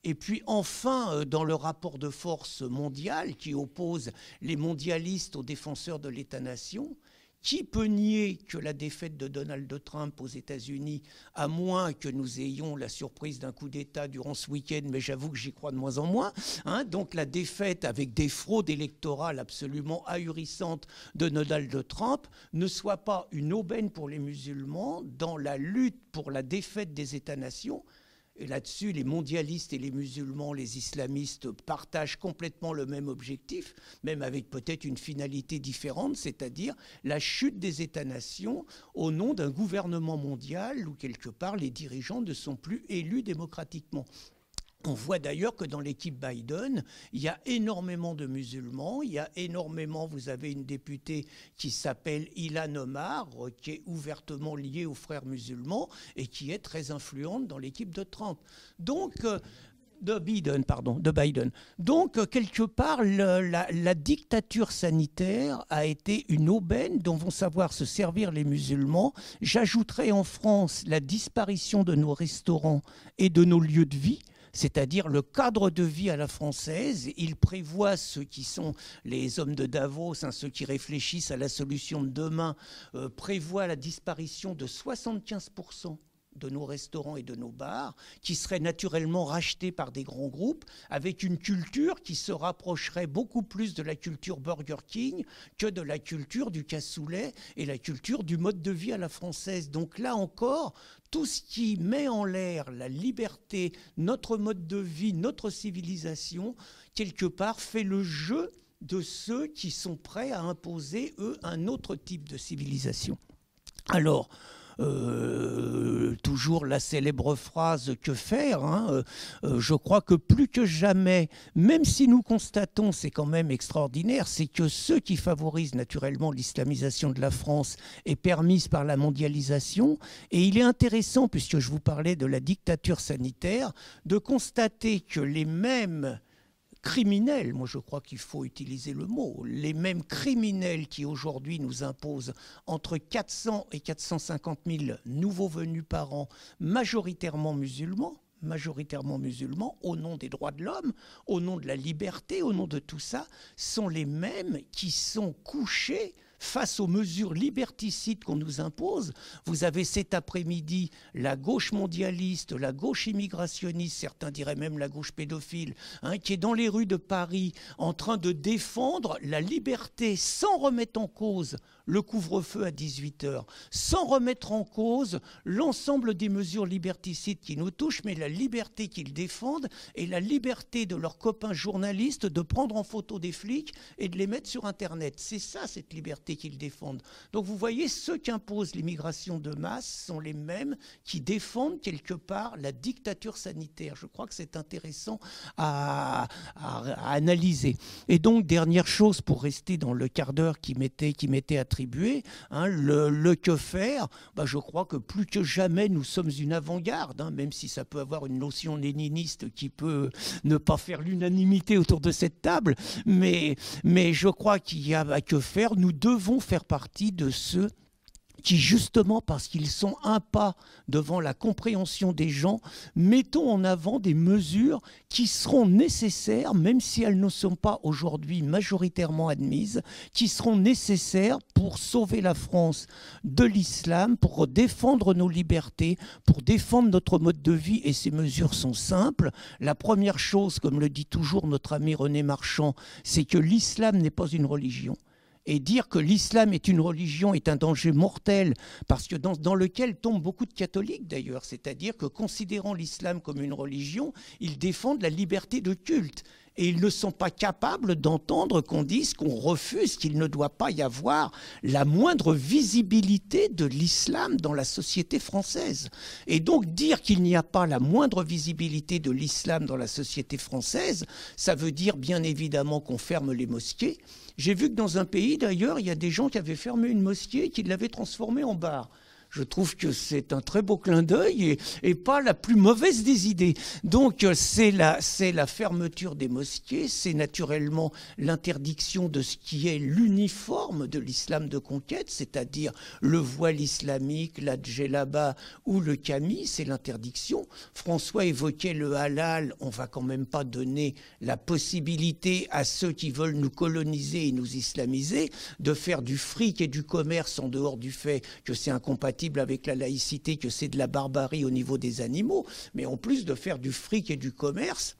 Et puis enfin, dans le rapport de force mondial qui oppose les mondialistes aux défenseurs de l'État-nation, qui peut nier que la défaite de Donald Trump aux États-Unis, à moins que nous ayons la surprise d'un coup d'État durant ce week-end, mais j'avoue que j'y crois de moins en moins, hein, donc la défaite avec des fraudes électorales absolument ahurissantes de Donald Trump ne soit pas une aubaine pour les musulmans dans la lutte pour la défaite des États-nations. Et là-dessus, les mondialistes et les musulmans, les islamistes partagent complètement le même objectif, même avec peut-être une finalité différente, c'est-à-dire la chute des États-nations au nom d'un gouvernement mondial où, quelque part, les dirigeants ne sont plus élus démocratiquement. On voit d'ailleurs que dans l'équipe Biden, il y a énormément de musulmans, il y a énormément, vous avez une députée qui s'appelle Ilhan Omar, qui est ouvertement liée aux frères musulmans et qui est très influente dans l'équipe de Trump. Donc, de Biden. Donc, quelque part, la dictature sanitaire a été une aubaine dont vont savoir se servir les musulmans. J'ajouterai en France la disparition de nos restaurants et de nos lieux de vie, c'est-à-dire le cadre de vie à la française. Il prévoit ceux qui sont les hommes de Davos, hein, ceux qui réfléchissent à la solution de demain, prévoit la disparition de 75% de nos restaurants et de nos bars, qui seraient naturellement rachetés par des grands groupes, avec une culture qui se rapprocherait beaucoup plus de la culture Burger King que de la culture du cassoulet et la culture du mode de vie à la française. Donc là encore, tout ce qui met en l'air la liberté, notre mode de vie, notre civilisation, quelque part fait le jeu de ceux qui sont prêts à imposer, eux, un autre type de civilisation. Alors, toujours la célèbre phrase « que faire », hein, je crois que plus que jamais, même si nous constatons, c'est quand même extraordinaire, c'est que ceux qui favorisent naturellement l'islamisation de la France est permise par la mondialisation. Et il est intéressant, puisque je vous parlais de la dictature sanitaire, de constater que les mêmes criminels, moi je crois qu'il faut utiliser le mot, les mêmes criminels qui aujourd'hui nous imposent entre 400 et 450 000 nouveaux venus par an, majoritairement musulmans, au nom des droits de l'homme, au nom de la liberté, au nom de tout ça, sont les mêmes qui sont couchés face aux mesures liberticides qu'on nous impose. Vous avez cet après-midi la gauche mondialiste, la gauche immigrationniste, certains diraient même la gauche pédophile, hein, qui est dans les rues de Paris en train de défendre la liberté sans remettre en cause le couvre-feu à 18h, sans remettre en cause l'ensemble des mesures liberticides qui nous touchent, mais la liberté qu'ils défendent et la liberté de leurs copains journalistes de prendre en photo des flics et de les mettre sur Internet. C'est ça, cette liberté qu'ils défendent. Donc vous voyez, ceux qui imposent l'immigration de masse sont les mêmes qui défendent quelque part la dictature sanitaire. Je crois que c'est intéressant à analyser. Et donc, dernière chose, pour rester dans le quart d'heure qui m'était attribué, hein, le que faire, bah, je crois que plus que jamais, nous sommes une avant-garde, hein, même si ça peut avoir une notion léniniste qui peut ne pas faire l'unanimité autour de cette table, mais je crois qu'il y a à que faire. Nous devons faire partie de ceux qui, justement parce qu'ils sont un pas devant la compréhension des gens, mettons en avant des mesures qui seront nécessaires, même si elles ne sont pas aujourd'hui majoritairement admises, qui seront nécessaires pour sauver la France de l'islam, pour défendre nos libertés, pour défendre notre mode de vie. Et ces mesures sont simples. La première chose, comme le dit toujours notre ami René Marchand, c'est que l'islam n'est pas une religion. Et dire que l'islam est une religion est un danger mortel, parce que dans lequel tombent beaucoup de catholiques d'ailleurs, c'est-à-dire que considérant l'islam comme une religion, ils défendent la liberté de culte. Et ils ne sont pas capables d'entendre qu'on dise qu'on refuse, qu'il ne doit pas y avoir la moindre visibilité de l'islam dans la société française. Et donc dire qu'il n'y a pas la moindre visibilité de l'islam dans la société française, ça veut dire bien évidemment qu'on ferme les mosquées. J'ai vu que dans un pays d'ailleurs, il y a des gens qui avaient fermé une mosquée et qui l'avaient transformée en bar. Je trouve que c'est un très beau clin d'œil et pas la plus mauvaise des idées. Donc c'est la fermeture des mosquées, c'est naturellement l'interdiction de ce qui est l'uniforme de l'islam de conquête, c'est-à-dire le voile islamique, la djellaba ou le qamis, c'est l'interdiction. François évoquait le halal, on va quand même pas donner la possibilité à ceux qui veulent nous coloniser et nous islamiser de faire du fric et du commerce en dehors du fait que c'est incompatible avec la laïcité, que c'est de la barbarie au niveau des animaux, mais en plus de faire du fric et du commerce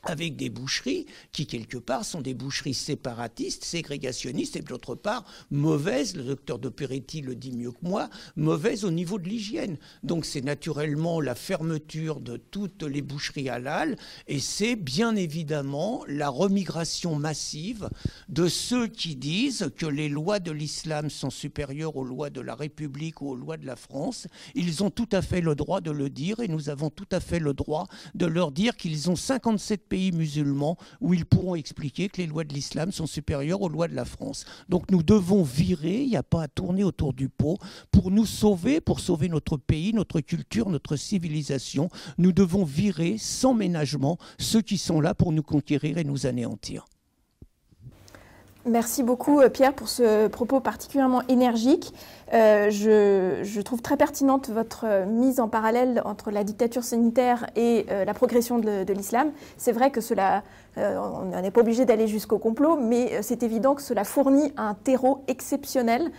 avec des boucheries qui, quelque part, sont des boucheries séparatistes, ségrégationnistes, et d'autre part, mauvaises, le docteur de Peretti le dit mieux que moi, mauvaises au niveau de l'hygiène. Donc c'est naturellement la fermeture de toutes les boucheries halal, et c'est bien évidemment la remigration massive de ceux qui disent que les lois de l'islam sont supérieures aux lois de la République ou aux lois de la France. Ils ont tout à fait le droit de le dire, et nous avons tout à fait le droit de leur dire qu'ils ont 57 pays musulmans où ils pourront expliquer que les lois de l'islam sont supérieures aux lois de la France. Donc nous devons virer, il n'y a pas à tourner autour du pot, pour nous sauver, pour sauver notre pays, notre culture, notre civilisation. Nous devons virer sans ménagement ceux qui sont là pour nous conquérir et nous anéantir. Merci beaucoup Pierre pour ce propos particulièrement énergique. Je trouve très pertinente votre mise en parallèle entre la dictature sanitaire et la progression de l'islam. C'est vrai que cela, on n'est pas obligé d'aller jusqu'au complot, mais c'est évident que cela fournit un terreau exceptionnel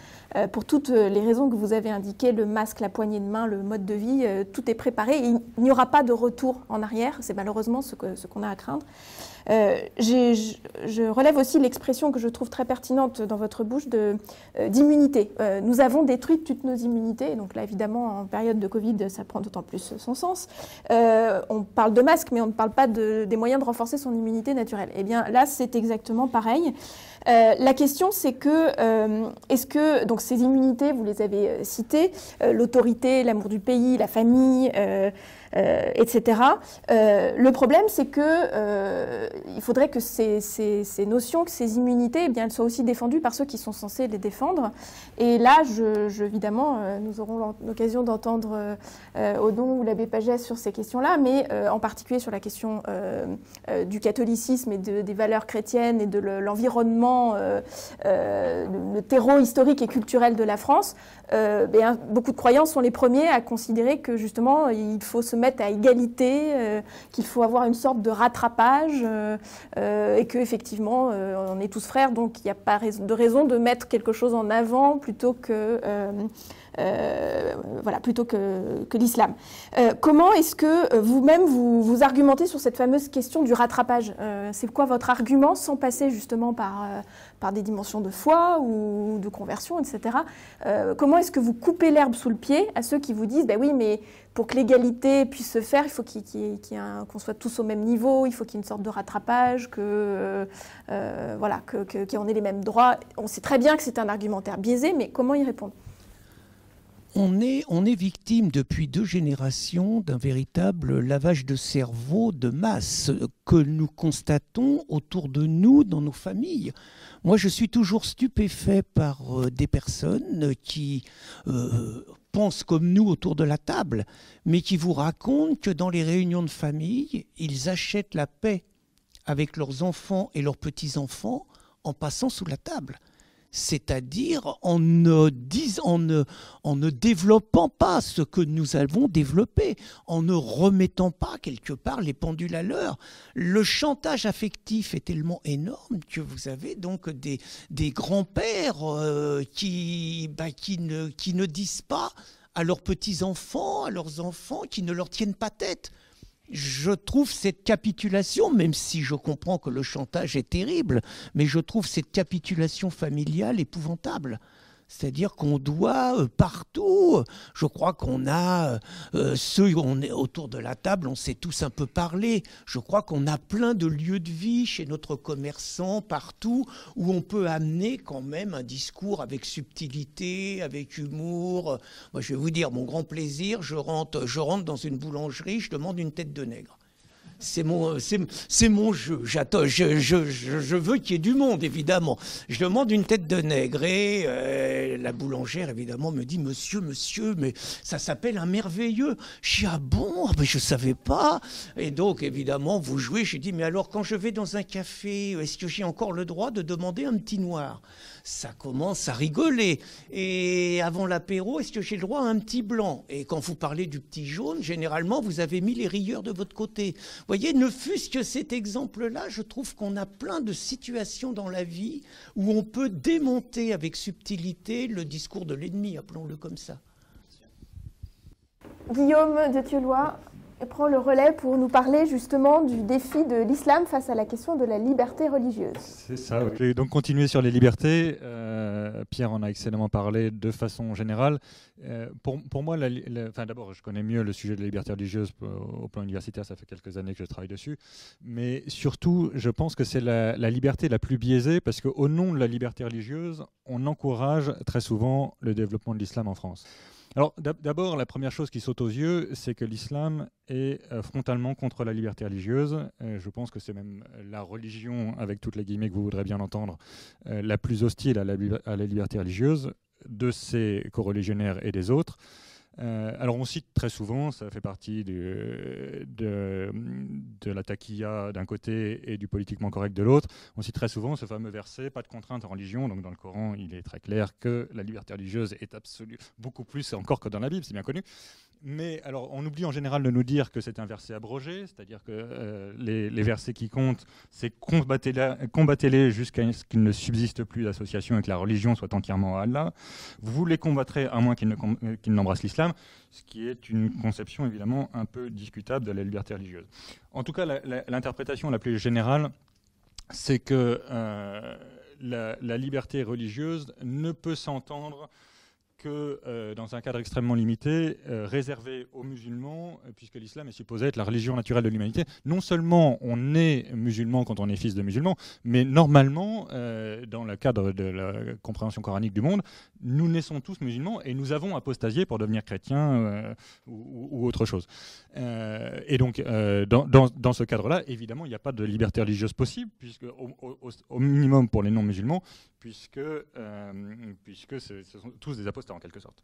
pour toutes les raisons que vous avez indiquées, le masque, la poignée de main, le mode de vie, tout est préparé. Il n'y aura pas de retour en arrière, c'est malheureusement ce qu'on a à craindre. Je relève aussi l'expression que je trouve très pertinente dans votre bouche d'immunité. Nous avons détruit toutes nos immunités, donc là évidemment en période de Covid ça prend d'autant plus son sens. On parle de masque mais on ne parle pas des moyens de renforcer son immunité naturelle. Eh bien là c'est exactement pareil. La question c'est que est-ce que donc ces immunités vous les avez citées, l'autorité, l'amour du pays, la famille, etc. Le problème, c'est que il faudrait que ces notions, que ces immunités, eh bien, elles soient aussi défendues par ceux qui sont censés les défendre. Et là, évidemment, nous aurons l'occasion d'entendre Odon ou l'abbé Pagès sur ces questions-là, mais en particulier sur la question du catholicisme et des valeurs chrétiennes et de l'environnement, le terreau historique et culturel de la France. Beaucoup de croyants sont les premiers à considérer que justement, il faut se mettent à égalité, qu'il faut avoir une sorte de rattrapage et qu'effectivement on est tous frères, donc il n'y a pas de raison de mettre quelque chose en avant plutôt que l'islam. Comment est-ce que vous-même vous argumentez sur cette fameuse question du rattrapage? C'est quoi votre argument sans passer justement par des dimensions de foi ou de conversion, etc. Comment est-ce que vous coupez l'herbe sous le pied à ceux qui vous disent ben oui, mais pour que l'égalité puisse se faire, il faut qu'on soit tous au même niveau, il faut qu'il y ait une sorte de rattrapage, qu'on ait les mêmes droits. On sait très bien que c'est un argumentaire biaisé, mais comment y répondre? On est victime depuis 2 générations d'un véritable lavage de cerveau de masse que nous constatons autour de nous, dans nos familles. Moi, je suis toujours stupéfait par des personnes qui pensent comme nous autour de la table, mais qui vous racontent que dans les réunions de famille, ils achètent la paix avec leurs enfants et leurs petits-enfants en passant sous la table. C'est-à-dire en ne développant pas ce que nous avons développé, en ne remettant pas quelque part les pendules à l'heure. Le chantage affectif est tellement énorme que vous avez donc des grands-pères qui ne disent pas à leurs petits-enfants, à leurs enfants, qui ne leur tiennent pas tête. Je trouve cette capitulation, même si je comprends que le chantage est terrible, mais je trouve cette capitulation familiale épouvantable. C'est-à-dire qu'on doit partout, je crois qu'on a on est autour de la table, on sait tous un peu parler. Je crois qu'on a plein de lieux de vie chez notre commerçant, partout, où on peut amener quand même un discours avec subtilité, avec humour. Moi, je vais vous dire, mon grand plaisir, je rentre dans une boulangerie, je demande une tête de nègre. C'est mon jeu. Je veux qu'il y ait du monde, évidemment. Je demande une tête de nègre et la boulangère, évidemment, me dit « Monsieur, mais ça s'appelle un merveilleux ». Je dis « Ah bon, mais je ne savais pas ». Et donc, évidemment, vous jouez. Je dis « Mais alors, quand je vais dans un café, est-ce que j'ai encore le droit de demander un petit noir ?» Ça commence à rigoler. Et avant l'apéro, est-ce que j'ai le droit à un petit blanc? Et quand vous parlez du petit jaune, généralement, vous avez mis les rieurs de votre côté. Vous voyez, ne fût-ce que cet exemple-là, je trouve qu'on a plein de situations dans la vie où on peut démonter avec subtilité le discours de l'ennemi, appelons-le comme ça. Guillaume de Thieulois prend le relais pour nous parler justement du défi de l'islam face à la question de la liberté religieuse. C'est ça, oui. Je vais donc continuer sur les libertés. Pierre en a excellemment parlé de façon générale. Pour moi, d'abord, je connais mieux le sujet de la liberté religieuse au plan universitaire, ça fait quelques années que je travaille dessus. Mais surtout, je pense que c'est la liberté la plus biaisée parce qu'au nom de la liberté religieuse, on encourage très souvent le développement de l'islam en France. Alors d'abord, la première chose qui saute aux yeux, c'est que l'islam est frontalement contre la liberté religieuse. Je pense que c'est même la religion, avec toutes les guillemets que vous voudrez bien entendre, la plus hostile à la liberté religieuse de ses coreligionnaires et des autres. Alors on cite très souvent, ça fait partie de la taquilla d'un côté et du politiquement correct de l'autre, on cite très souvent ce fameux verset, pas de contrainte en religion, donc dans le Coran il est très clair que la liberté religieuse est absolue, beaucoup plus encore que dans la Bible, c'est bien connu. Mais alors on oublie en général de nous dire que c'est un verset abrogé, c'est-à-dire que les versets qui comptent, c'est combattez-les jusqu'à ce qu'il ne subsiste plus d'association et que la religion soit entièrement à Allah. Vous les combattrez à moins qu'ils n'embrassent l'islam, ce qui est une conception évidemment un peu discutable de la liberté religieuse. En tout cas, l'interprétation la plus générale, c'est que la liberté religieuse ne peut s'entendre que dans un cadre extrêmement limité, réservé aux musulmans, puisque l'islam est supposé être la religion naturelle de l'humanité. Non seulement on est musulman quand on est fils de musulman, mais normalement, dans le cadre de la compréhension coranique du monde, nous naissons tous musulmans et nous avons apostasié pour devenir chrétiens ou autre chose. Et donc, dans ce cadre-là, évidemment, il n'y a pas de liberté religieuse possible, puisque au minimum pour les non-musulmans, puisque ce sont tous des apostats en quelque sorte.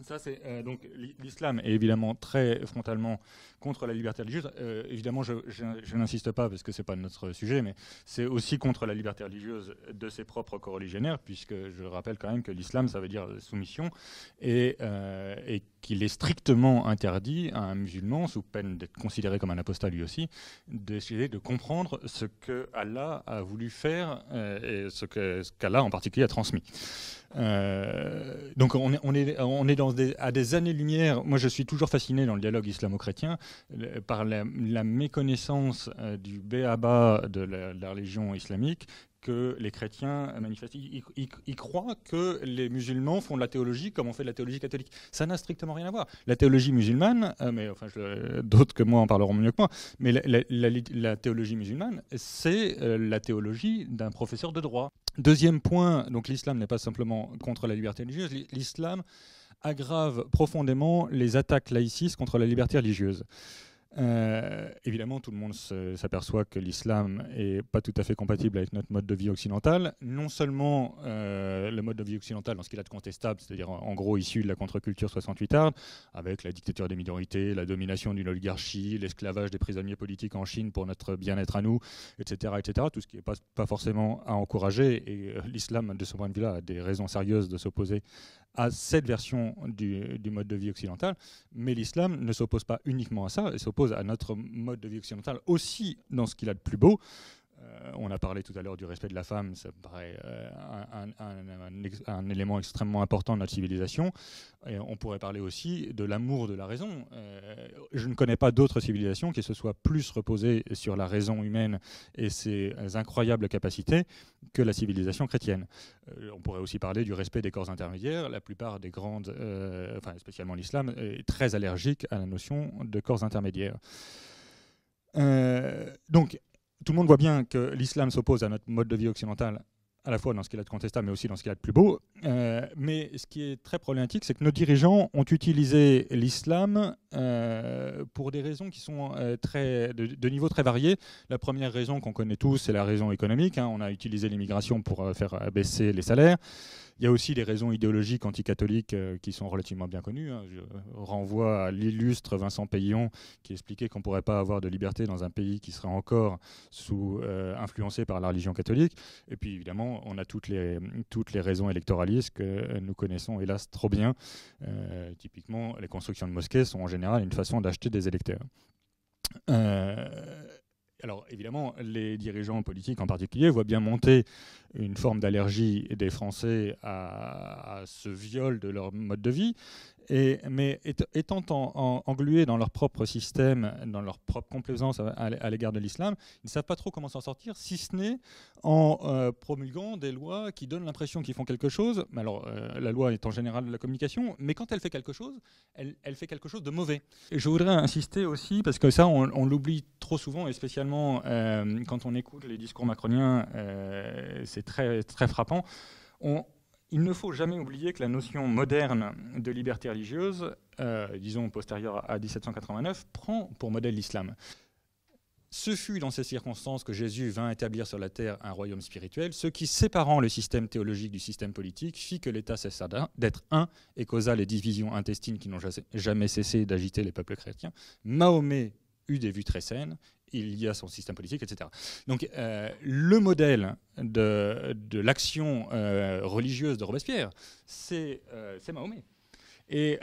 Ça, c'est donc l'islam est évidemment très frontalement contre la liberté religieuse. Évidemment, je n'insiste pas parce que c'est pas notre sujet, mais c'est aussi contre la liberté religieuse de ses propres coreligionnaires, puisque je rappelle quand même que l'islam, ça veut dire soumission, et qu'il est strictement interdit à un musulman, sous peine d'être considéré comme un apostat lui aussi, d'essayer de comprendre ce que Allah a voulu faire et ce qu'Allah en particulier a transmis. Donc on est à des années-lumière. Moi, je suis toujours fasciné dans le dialogue islamo-chrétien par la méconnaissance du b.a.-ba de la religion islamique que les chrétiens manifestent. Ils croient que les musulmans font de la théologie comme on fait de la théologie catholique. Ça n'a strictement rien à voir. La théologie musulmane, mais enfin, d'autres que moi en parleront mieux que moi, mais la théologie musulmane, c'est la théologie d'un professeur de droit. Deuxième point, donc l'islam n'est pas simplement contre la liberté religieuse, l'islam aggrave profondément les attaques laïcistes contre la liberté religieuse. Évidemment, tout le monde s'aperçoit que l'islam n'est pas tout à fait compatible avec notre mode de vie occidental. Non seulement le mode de vie occidental dans ce qu'il a de contestable, c'est-à-dire en gros issu de la contre-culture 68arde, avec la dictature des minorités, la domination d'une oligarchie, l'esclavage des prisonniers politiques en Chine pour notre bien-être à nous, etc., tout ce qui n'est pas forcément à encourager. Et l'islam, de ce point de vue-là, a des raisons sérieuses de s'opposer à cette version du mode de vie occidental, mais l'islam ne s'oppose pas uniquement à ça, il s'oppose à notre mode de vie occidental aussi dans ce qu'il a de plus beau. On a parlé tout à l'heure du respect de la femme, ça me paraît un élément extrêmement important de notre civilisation. Et on pourrait parler aussi de l'amour de la raison. Je ne connais pas d'autres civilisations qui se soient plus reposées sur la raison humaine et ses incroyables capacités que la civilisation chrétienne. On pourrait aussi parler du respect des corps intermédiaires. La plupart des grandes, spécialement l'islam, est très allergique à la notion de corps intermédiaires. Donc, tout le monde voit bien que l'islam s'oppose à notre mode de vie occidental, à la fois dans ce qu'il a de contestable, mais aussi dans ce qu'il a de plus beau. Mais ce qui est très problématique, c'est que nos dirigeants ont utilisé l'islam pour des raisons qui sont de niveau très variés. La première raison qu'on connaît tous, c'est la raison économique. On a utilisé l'immigration pour faire baisser les salaires. Il y a aussi des raisons idéologiques anticatholiques qui sont relativement bien connues. Je renvoie à l'illustre Vincent Peillon qui expliquait qu'on ne pourrait pas avoir de liberté dans un pays qui serait encore influencé par la religion catholique. Et puis évidemment, on a toutes les raisons électoralistes que nous connaissons hélas trop bien. Typiquement, les constructions de mosquées sont en général une façon d'acheter des électeurs. Alors évidemment, les dirigeants politiques en particulier voient bien monter une forme d'allergie des Français à ce viol de leur mode de vie, mais étant englués dans leur propre système, dans leur propre complaisance à l'égard de l'islam, ils ne savent pas trop comment s'en sortir, si ce n'est en promulguant des lois qui donnent l'impression qu'ils font quelque chose. Alors la loi est en général de la communication, mais quand elle fait quelque chose, elle fait quelque chose de mauvais. Et je voudrais insister aussi, parce que ça on l'oublie trop souvent, et spécialement quand on écoute les discours macroniens, c'est très, très frappant. Il ne faut jamais oublier que la notion moderne de liberté religieuse, disons postérieure à 1789, prend pour modèle l'islam. Ce fut dans ces circonstances que Jésus vint établir sur la terre un royaume spirituel, ce qui, séparant le système théologique du système politique, fit que l'État cessa d'être un et causa les divisions intestines qui n'ont jamais cessé d'agiter les peuples chrétiens. Mahomet eut des vues très saines, il y a son système politique, etc. Donc le modèle de l'action religieuse de Robespierre, c'est Mahomet. Et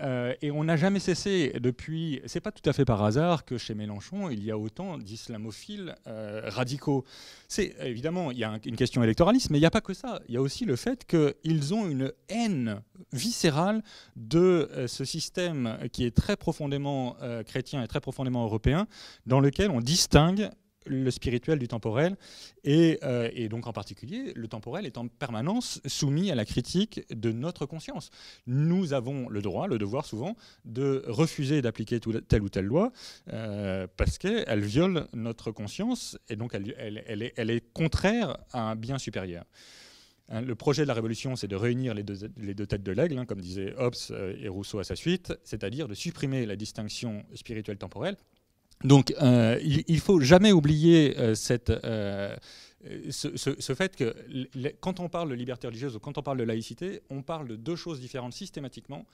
on n'a jamais cessé depuis, c'est pas tout à fait par hasard que chez Mélenchon, il y a autant d'islamophiles radicaux. C'est évidemment, il y a une question électoraliste, mais il n'y a pas que ça. Il y a aussi le fait qu'ils ont une haine viscérale de ce système qui est très profondément chrétien et très profondément européen, dans lequel on distingue le spirituel du temporel, et donc en particulier, le temporel est en permanence soumis à la critique de notre conscience. Nous avons le droit, le devoir souvent, de refuser d'appliquer telle ou telle loi parce qu'elle viole notre conscience, et donc elle est contraire à un bien supérieur. Le projet de la Révolution, c'est de réunir les deux têtes de l'aigle, comme disaient Hobbes et Rousseau à sa suite, c'est-à-dire de supprimer la distinction spirituelle temporelle. Donc, il ne faut jamais oublier ce fait que quand on parle de liberté religieuse ou quand on parle de laïcité, on parle de deux choses différentes systématiquement.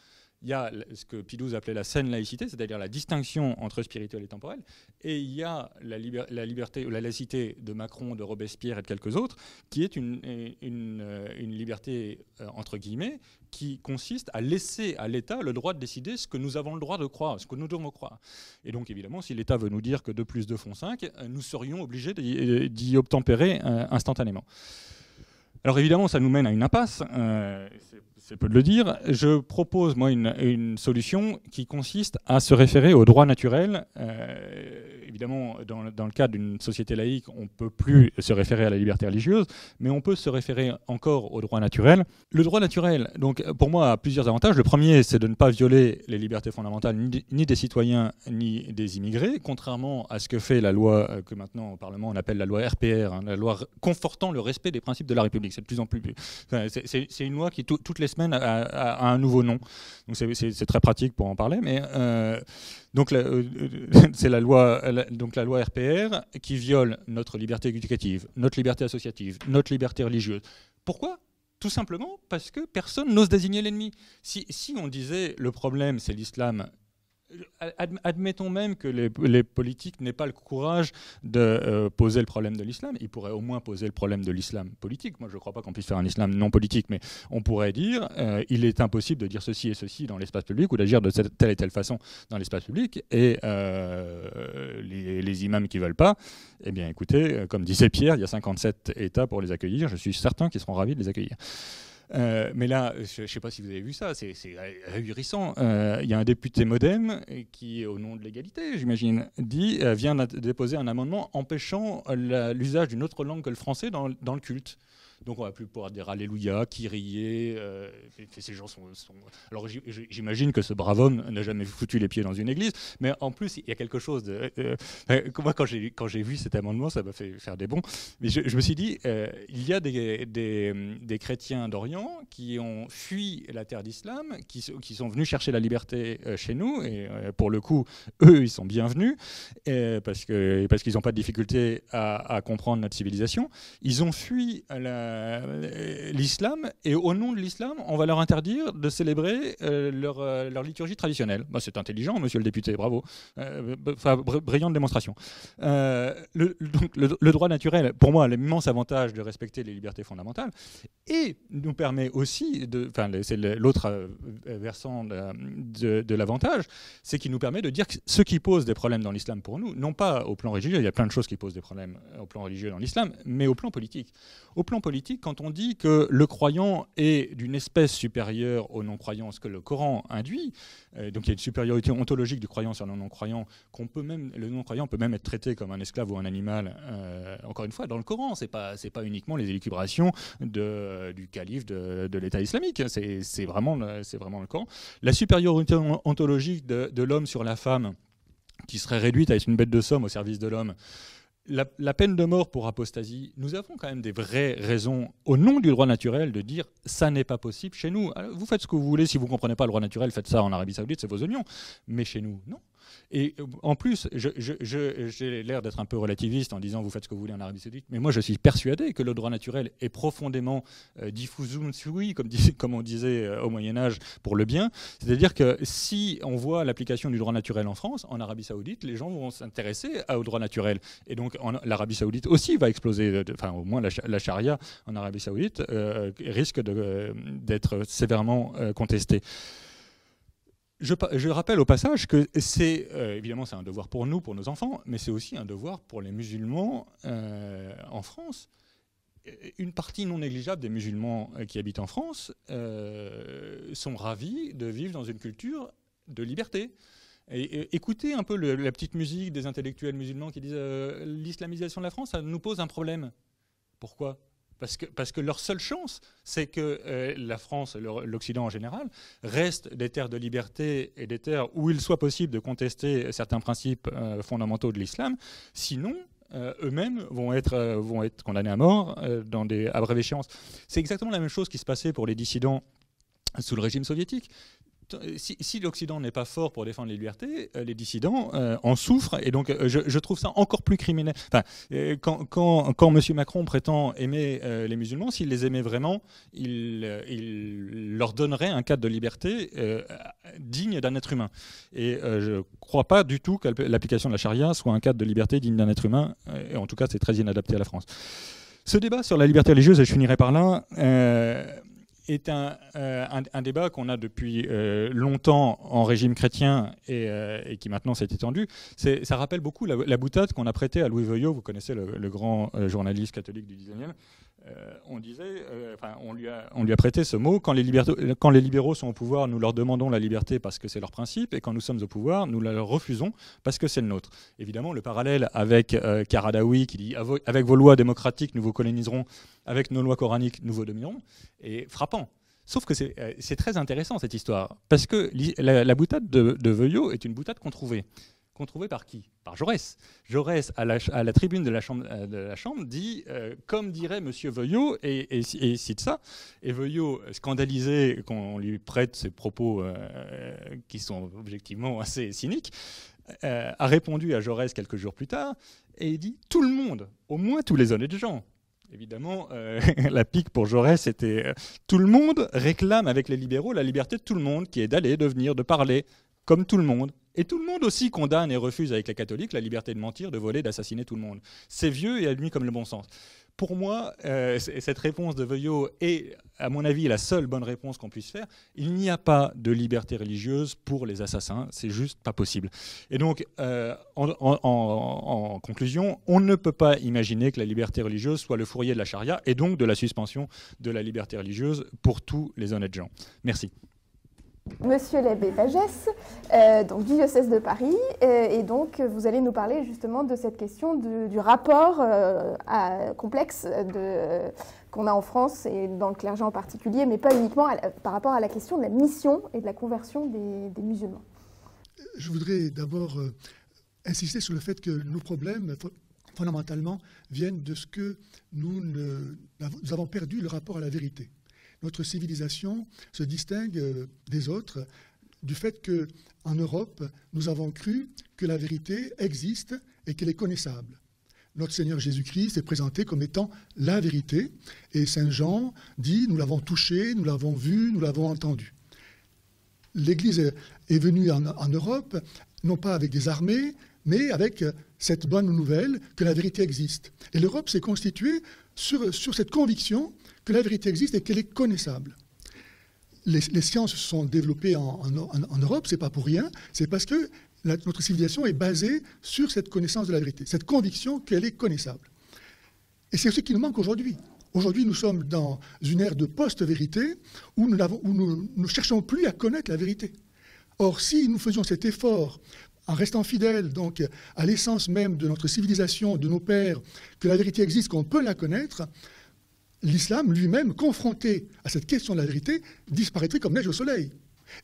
il y a ce que Pilouz appelait la saine laïcité, c'est-à-dire la distinction entre spirituel et temporel, et il y a la liberté ou la laïcité de Macron, de Robespierre et de quelques autres, qui est une liberté, entre guillemets, qui consiste à laisser à l'État le droit de décider ce que nous avons le droit de croire, ce que nous devons croire. Et donc, évidemment, si l'État veut nous dire que 2 + 2 font 5, nous serions obligés d'y obtempérer instantanément. Alors évidemment, ça nous mène à une impasse, c'est peu de le dire. Je propose, moi, une solution qui consiste à se référer au droit naturel. Évidemment, dans le cadre d'une société laïque, on ne peut plus se référer à la liberté religieuse, mais on peut se référer encore au droit naturel. Le droit naturel, donc, pour moi, a plusieurs avantages. Le premier, c'est de ne pas violer les libertés fondamentales, ni des citoyens, ni des immigrés, contrairement à ce que fait la loi que maintenant, au Parlement, on appelle la loi RPR, hein, la loi confortant le respect des principes de la République. C'est de plus en plus... Enfin, c'est une loi qui, toutes les semaines, a un nouveau nom. Donc c'est très pratique pour en parler, mais... Donc c'est la loi RPR qui viole notre liberté éducative, notre liberté associative, notre liberté religieuse. Pourquoi ? Tout simplement parce que personne n'ose désigner l'ennemi. Si on disait le problème c'est l'islam, admettons même que les politiques n'aient pas le courage de poser le problème de l'islam, ils pourraient au moins poser le problème de l'islam politique. Moi je ne crois pas qu'on puisse faire un islam non politique, mais on pourrait dire il est impossible de dire ceci et ceci dans l'espace public ou d'agir de telle et telle façon dans l'espace public, et les imams qui ne veulent pas, eh bien écoutez, comme disait Pierre, il y a 57 États pour les accueillir, je suis certain qu'ils seront ravis de les accueillir. Mais là, je ne sais pas si vous avez vu ça, c'est ahurissant. Il y a un député MoDem qui, au nom de l'égalité, j'imagine, vient de déposer un amendement empêchant l'usage d'une autre langue que le français dans le culte. Donc on ne va plus pouvoir dire Alléluia, Kyrie. Ces gens sont... Alors j'imagine que ce brave homme n'a jamais foutu les pieds dans une église, mais en plus il y a quelque chose de... moi quand j'ai vu cet amendement, ça m'a fait faire des bonds. Mais je me suis dit, il y a des chrétiens d'Orient qui ont fui la terre d'islam, qui sont venus chercher la liberté chez nous, et pour le coup, eux, ils sont bienvenus, parce qu'ils n'ont pas de difficulté à comprendre notre civilisation. Ils ont fui l'islam, et au nom de l'islam, on va leur interdire de célébrer leur liturgie traditionnelle. Bah, c'est intelligent, monsieur le député, bravo. Brillante démonstration. Donc, le droit naturel, pour moi, a l'immense avantage de respecter les libertés fondamentales, et nous permet aussi, c'est l'autre versant de l'avantage, c'est qu'il nous permet de dire que ce qui pose des problèmes dans l'islam pour nous, non pas au plan religieux, il y a plein de choses qui posent des problèmes au plan religieux dans l'islam, mais au plan politique. Au plan politique, quand on dit que le croyant est d'une espèce supérieure au non-croyant, ce que le Coran induit, donc il y a une supériorité ontologique du croyant sur le non-croyant, le non-croyant peut même être traité comme un esclave ou un animal. Encore une fois, dans le Coran, c'est pas uniquement les élucubrations du calife de l'État islamique, c'est vraiment le Coran. La supériorité ontologique de l'homme sur la femme, qui serait réduite à être une bête de somme au service de l'homme. La peine de mort pour apostasie, nous avons quand même des vraies raisons, au nom du droit naturel, de dire ça n'est pas possible chez nous. Alors, vous faites ce que vous voulez, si vous ne comprenez pas le droit naturel, faites ça en Arabie Saoudite, c'est vos oignons. Mais chez nous, non. Et en plus, j'ai l'air d'être un peu relativiste en disant vous faites ce que vous voulez en Arabie Saoudite, mais moi je suis persuadé que le droit naturel est profondément diffusum sui, comme on disait au Moyen-Âge, pour le bien. C'est-à-dire que si on voit l'application du droit naturel en France, en Arabie Saoudite, les gens vont s'intéresser au droit naturel. Et donc l'Arabie Saoudite aussi va exploser, enfin au moins la charia en Arabie Saoudite risque d'être sévèrement contestée. Je rappelle au passage que c'est évidemment c'est un devoir pour nous, pour nos enfants, mais c'est aussi un devoir pour les musulmans en France. Une partie non négligeable des musulmans qui habitent en France sont ravis de vivre dans une culture de liberté. Et écoutez un peu la petite musique des intellectuels musulmans qui disent l'islamisation de la France, ça nous pose un problème. Pourquoi ? Parce que leur seule chance, c'est que la France, l'Occident en général, restent des terres de liberté et des terres où il soit possible de contester certains principes fondamentaux de l'islam. Sinon, eux-mêmes vont être condamnés à mort à brève échéance. C'est exactement la même chose qui se passait pour les dissidents sous le régime soviétique. si l'Occident n'est pas fort pour défendre les libertés, les dissidents en souffrent, et donc je trouve ça encore plus criminel. Enfin, quand M. Macron prétend aimer les musulmans, s'il les aimait vraiment, il leur donnerait un cadre de liberté digne d'un être humain. Et je ne crois pas du tout que l'application de la charia soit un cadre de liberté digne d'un être humain, et en tout cas c'est très inadapté à la France. Ce débat sur la liberté religieuse, et je finirai par là, est un débat qu'on a depuis longtemps en régime chrétien et qui maintenant s'est étendu. Ça rappelle beaucoup la boutade qu'on a prêtée à Louis Veuillot, vous connaissez le grand journaliste catholique du 19e. On lui a prêté ce mot: quand les libéraux sont au pouvoir, nous leur demandons la liberté parce que c'est leur principe, et quand nous sommes au pouvoir, nous la leur refusons parce que c'est le nôtre. Évidemment, le parallèle avec Karadawi qui dit: avec vos lois démocratiques, nous vous coloniserons, avec nos lois coraniques, nous vous dominerons, est frappant. Sauf que c'est très intéressant cette histoire, parce que la boutade de Veuillot est une boutade controuvée. Controuvée par qui? Par Jaurès. Jaurès, à la tribune de la Chambre, dit, comme dirait M. Veuillot, et cite ça. Et Veuillot, scandalisé qu'on lui prête ces propos qui sont objectivement assez cyniques, a répondu à Jaurès quelques jours plus tard, et il dit: tout le monde, au moins tous les honnêtes gens. Évidemment, la pique pour Jaurès, c'était tout le monde réclame avec les libéraux la liberté de tout le monde, qui est d'aller, de venir, de parler, comme tout le monde. Et tout le monde aussi condamne et refuse avec les catholiques la liberté de mentir, de voler, d'assassiner tout le monde. C'est vieux et admis comme le bon sens. Pour moi, cette réponse de Veuillot est, à mon avis, la seule bonne réponse qu'on puisse faire. Il n'y a pas de liberté religieuse pour les assassins, c'est juste pas possible. Et donc, en conclusion, on ne peut pas imaginer que la liberté religieuse soit le fourrier de la charia, et donc de la suspension de la liberté religieuse pour tous les honnêtes gens. Merci. Monsieur l'abbé Pagès, donc du diocèse de Paris, et donc vous allez nous parler justement de cette question du rapport complexe qu'on a en France et dans le clergé en particulier, mais pas uniquement par rapport à la question de la mission et de la conversion des musulmans. Je voudrais d'abord insister sur le fait que nos problèmes, fondamentalement, viennent de ce que nous avons perdu le rapport à la vérité. Notre civilisation se distingue des autres du fait qu'en Europe, nous avons cru que la vérité existe et qu'elle est connaissable. Notre Seigneur Jésus-Christ s'est présenté comme étant la vérité, et Saint Jean dit: nous l'avons touché, nous l'avons vu, nous l'avons entendu. L'Église est venue en Europe, non pas avec des armées, mais avec cette bonne nouvelle que la vérité existe. Et l'Europe s'est constituée sur cette conviction que la vérité existe et qu'elle est connaissable. Les sciences se sont développées en Europe, ce n'est pas pour rien, c'est parce que notre civilisation est basée sur cette connaissance de la vérité, cette conviction qu'elle est connaissable. Et c'est ce qui nous manque aujourd'hui. Aujourd'hui, nous sommes dans une ère de post-vérité où nous ne cherchons plus à connaître la vérité. Or, si nous faisions cet effort en restant fidèles donc, à l'essence même de notre civilisation, de nos pères, que la vérité existe, qu'on peut la connaître, l'islam lui-même, confronté à cette question de la vérité, disparaîtrait comme neige au soleil.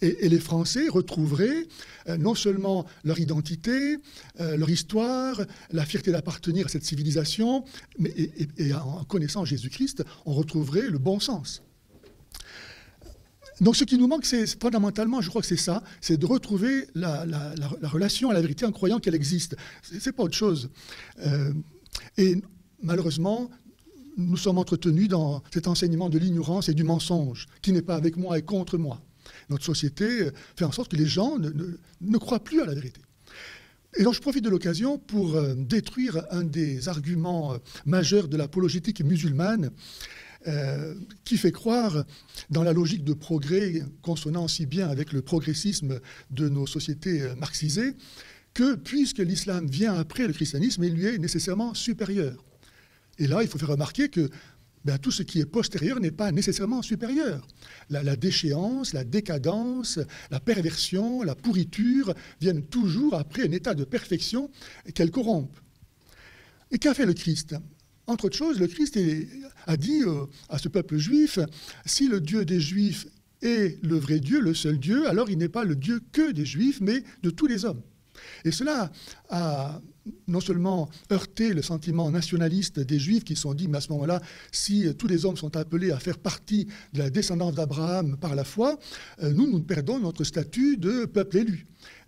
Et les Français retrouveraient non seulement leur identité, leur histoire, la fierté d'appartenir à cette civilisation, mais et en connaissant Jésus-Christ, on retrouverait le bon sens. Donc ce qui nous manque, c'est fondamentalement, je crois que c'est ça, c'est de retrouver la relation à la vérité en croyant qu'elle existe. C'est pas autre chose. Et malheureusement, nous sommes entretenus dans cet enseignement de l'ignorance et du mensonge, qui n'est pas avec moi et contre moi. Notre société fait en sorte que les gens ne croient plus à la vérité. Et donc je profite de l'occasion pour détruire un des arguments majeurs de l'apologétique musulmane, qui fait croire dans la logique de progrès consonant si bien avec le progressisme de nos sociétés marxisées, que puisque l'islam vient après le christianisme, il lui est nécessairement supérieur. Et là, il faut faire remarquer que tout ce qui est postérieur n'est pas nécessairement supérieur. La déchéance, la décadence, la perversion, la pourriture viennent toujours après un état de perfection qu'elles corrompent. Et qu'a fait le Christ ? Entre autres choses, le Christ a dit à ce peuple juif, si le Dieu des Juifs est le vrai Dieu, le seul Dieu, alors il n'est pas le Dieu que des Juifs, mais de tous les hommes. Et cela a non seulement heurté le sentiment nationaliste des Juifs qui se sont dit, mais à ce moment-là, si tous les hommes sont appelés à faire partie de la descendance d'Abraham par la foi, nous perdons notre statut de peuple élu.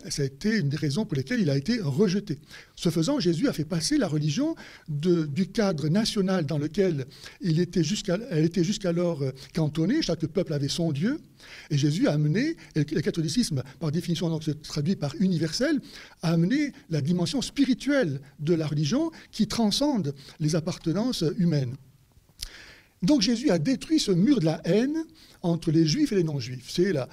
Ça a été une des raisons pour lesquelles il a été rejeté. Ce faisant, Jésus a fait passer la religion du cadre national dans lequel elle était jusqu'alors cantonnée, chaque peuple avait son Dieu, et Jésus a amené, et le catholicisme par définition donc, se traduit par universel, a amené la dimension spirituelle de la religion qui transcende les appartenances humaines. Donc Jésus a détruit ce mur de la haine entre les Juifs et les non-Juifs. C'est la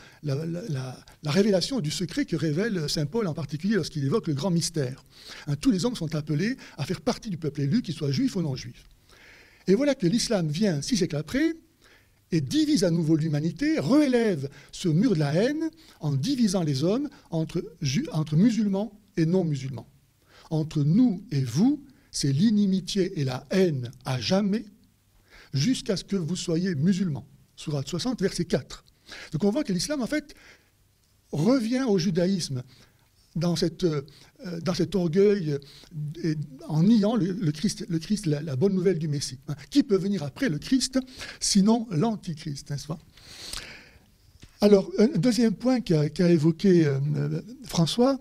révélation du secret que révèle saint Paul en particulier lorsqu'il évoque le grand mystère. Tous les hommes sont appelés à faire partie du peuple élu, qu'ils soient juifs ou non-juifs. Et voilà que l'islam vient 6 siècles après et divise à nouveau l'humanité, réélève ce mur de la haine en divisant les hommes entre musulmans et non-musulmans. Entre nous et vous, c'est l'inimitié et la haine à jamais, jusqu'à ce que vous soyez musulmans. Sourate 60, verset 4. Donc on voit que l'islam, en fait, revient au judaïsme dans cet orgueil, en niant le Christ, la bonne nouvelle du Messie. Qui peut venir après le Christ, sinon l'Antichrist, n'est-ce pas? Alors, un deuxième point qu'a évoqué François,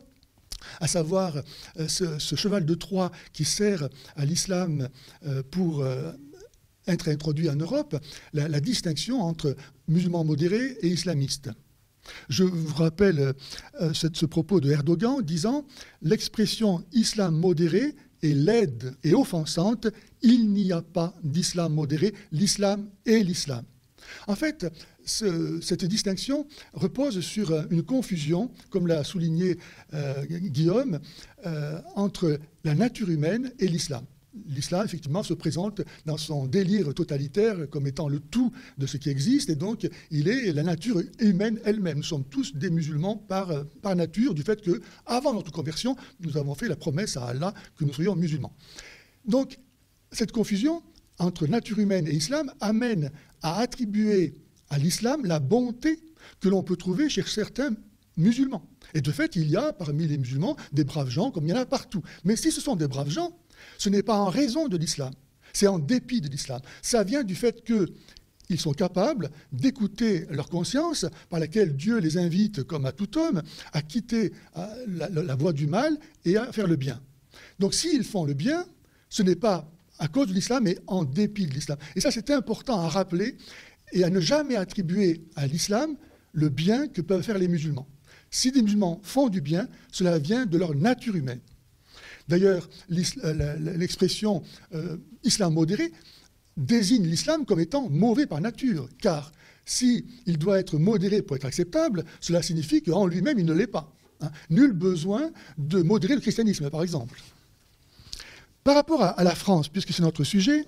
à savoir ce cheval de Troie qui sert à l'islam pour être introduit en Europe, la distinction entre musulmans modérés et islamistes. Je vous rappelle ce propos de Erdogan disant « L'expression islam modéré est laide et offensante, il n'y a pas d'islam modéré, l'islam est l'islam ». En fait, cette distinction repose sur une confusion, comme l'a souligné Guillaume, entre la nature humaine et l'islam. L'islam, effectivement, se présente dans son délire totalitaire comme étant le tout de ce qui existe, et donc il est la nature humaine elle-même. Nous sommes tous des musulmans par nature, du fait que, avant notre conversion, nous avons fait la promesse à Allah que nous serions musulmans. Donc, cette confusion entre nature humaine et islam amène à attribuer à l'islam la bonté que l'on peut trouver chez certains musulmans. Et de fait, il y a parmi les musulmans des braves gens, comme il y en a partout. Mais si ce sont des braves gens, ce n'est pas en raison de l'islam, c'est en dépit de l'islam. Ça vient du fait qu'ils sont capables d'écouter leur conscience par laquelle Dieu les invite, comme à tout homme, à quitter la voie du mal et à faire le bien. Donc s'ils font le bien, ce n'est pas à cause de l'islam, mais en dépit de l'islam. Et ça, c'est important à rappeler et à ne jamais attribuer à l'islam le bien que peuvent faire les musulmans. Si des musulmans font du bien, cela vient de leur nature humaine. D'ailleurs, l'expression islam modéré désigne l'islam comme étant mauvais par nature, car s'il doit être modéré pour être acceptable, cela signifie qu'en lui-même, il ne l'est pas. Nul besoin de modérer le christianisme, par exemple. Par rapport à la France, puisque c'est notre sujet,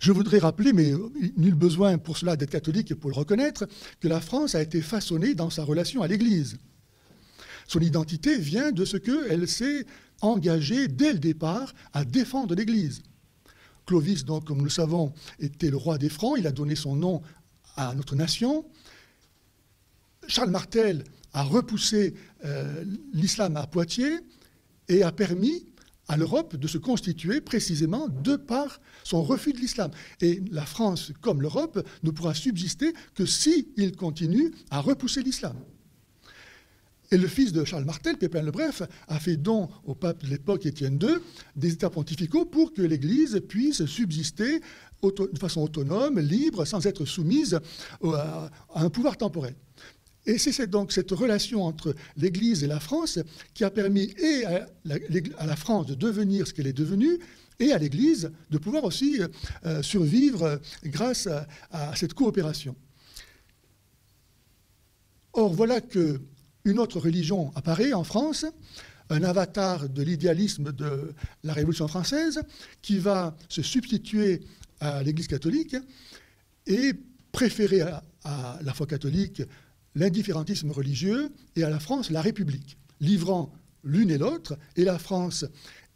je voudrais rappeler, mais nul besoin pour cela d'être catholique et pour le reconnaître, que la France a été façonnée dans sa relation à l'Église. Son identité vient de ce qu'elle s'est engagée dès le départ à défendre l'Église. Clovis, donc, comme nous le savons, était le roi des Francs, il a donné son nom à notre nation. Charles Martel a repoussé l'islam à Poitiers et a permis à l'Europe de se constituer précisément de par son refus de l'islam. Et la France, comme l'Europe, ne pourra subsister que s'il continue à repousser l'islam. Et le fils de Charles Martel, Pépin le Bref, a fait don au pape de l'époque, Étienne II, des états pontificaux pour que l'Église puisse subsister de façon autonome, libre, sans être soumise à un pouvoir temporel. Et c'est donc cette relation entre l'Église et la France qui a permis et à la France de devenir ce qu'elle est devenue, et à l'Église de pouvoir aussi survivre grâce à cette coopération. Or, voilà qu'une autre religion apparaît en France, un avatar de l'idéalisme de la Révolution française, qui va se substituer à l'Église catholique et préférer à la foi catholique l'indifférentisme religieux et à la France la République, livrant l'une et l'autre, et la France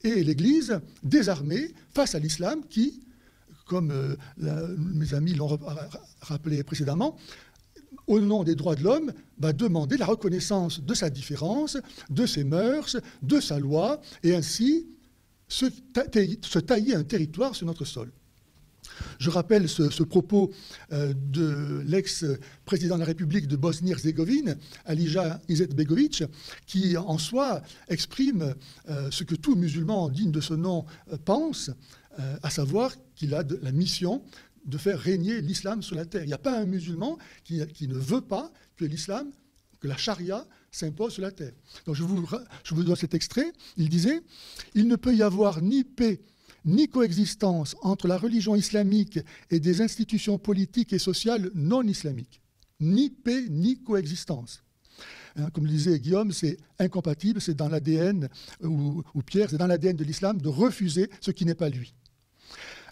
et l'Église désarmées face à l'islam qui, comme mes amis l'ont rappelé précédemment, au nom des droits de l'homme, va demander la reconnaissance de sa différence, de ses mœurs, de sa loi, et ainsi se tailler un territoire sur notre sol. Je rappelle ce propos de l'ex-président de la République de Bosnie-Herzégovine, Alija Izetbegović, qui en soi exprime ce que tout musulman digne de ce nom pense, à savoir qu'il a la mission de faire régner l'islam sur la terre. Il n'y a pas un musulman qui ne veut pas que l'islam, que la charia s'impose sur la terre. Donc je vous donne cet extrait. Il disait « Il ne peut y avoir ni paix ni coexistence entre la religion islamique et des institutions politiques et sociales non islamiques. Ni paix, ni coexistence. » Comme le disait Guillaume, c'est incompatible, c'est dans l'ADN, ou Pierre, c'est dans l'ADN de l'islam de refuser ce qui n'est pas lui.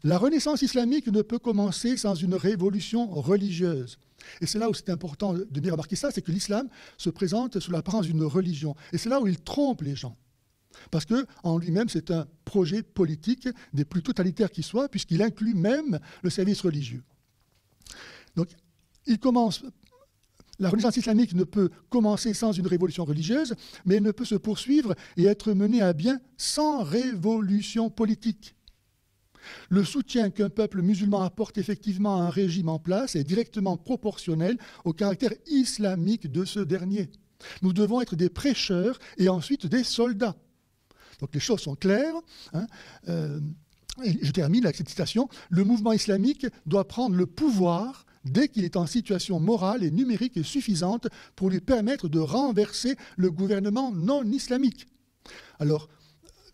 La renaissance islamique ne peut commencer sans une révolution religieuse. Et c'est là où c'est important de bien remarquer ça, c'est que l'islam se présente sous l'apparence d'une religion. Et c'est là où il trompe les gens. Parce qu'en lui-même, c'est un projet politique des plus totalitaires qui soient, puisqu'il inclut même le service religieux. Donc, la Renaissance islamique ne peut commencer sans une révolution religieuse, mais elle ne peut se poursuivre et être menée à bien sans révolution politique. Le soutien qu'un peuple musulman apporte effectivement à un régime en place est directement proportionnel au caractère islamique de ce dernier. Nous devons être des prêcheurs et ensuite des soldats. Donc les choses sont claires. Et je termine avec cette citation. Le mouvement islamique doit prendre le pouvoir dès qu'il est en situation morale et numérique suffisante pour lui permettre de renverser le gouvernement non islamique. Alors,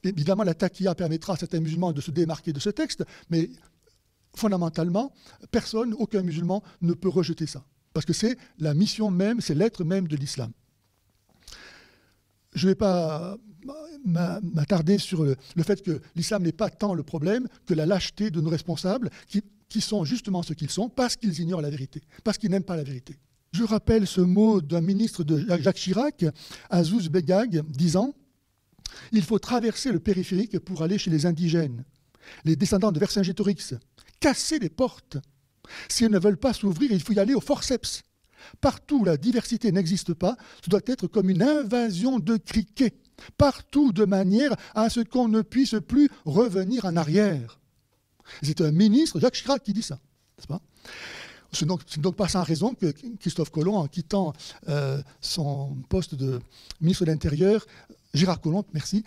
évidemment, la taqiyya permettra à certains musulmans de se démarquer de ce texte, mais fondamentalement, aucun musulman ne peut rejeter ça. Parce que c'est la mission même, c'est l'être même de l'islam. Je ne vais pas m'attarder sur le fait que l'islam n'est pas tant le problème que la lâcheté de nos responsables qui sont justement ce qu'ils sont parce qu'ils ignorent la vérité, parce qu'ils n'aiment pas la vérité. Je rappelle ce mot d'un ministre de Jacques Chirac, Azouz Begag, disant « Il faut traverser le périphérique pour aller chez les indigènes, les descendants de Vercingétorix, casser les portes. Si elles ne veulent pas s'ouvrir, il faut y aller au forceps. Partout où la diversité n'existe pas, ce doit être comme une invasion de criquets. Partout de manière à ce qu'on ne puisse plus revenir en arrière. » C'est un ministre, Jacques Chirac, qui dit ça. N'est-ce pas ? C'est donc pas sans raison que Christophe Colomb, en quittant son poste de ministre de l'Intérieur, Gérard Collomb, merci,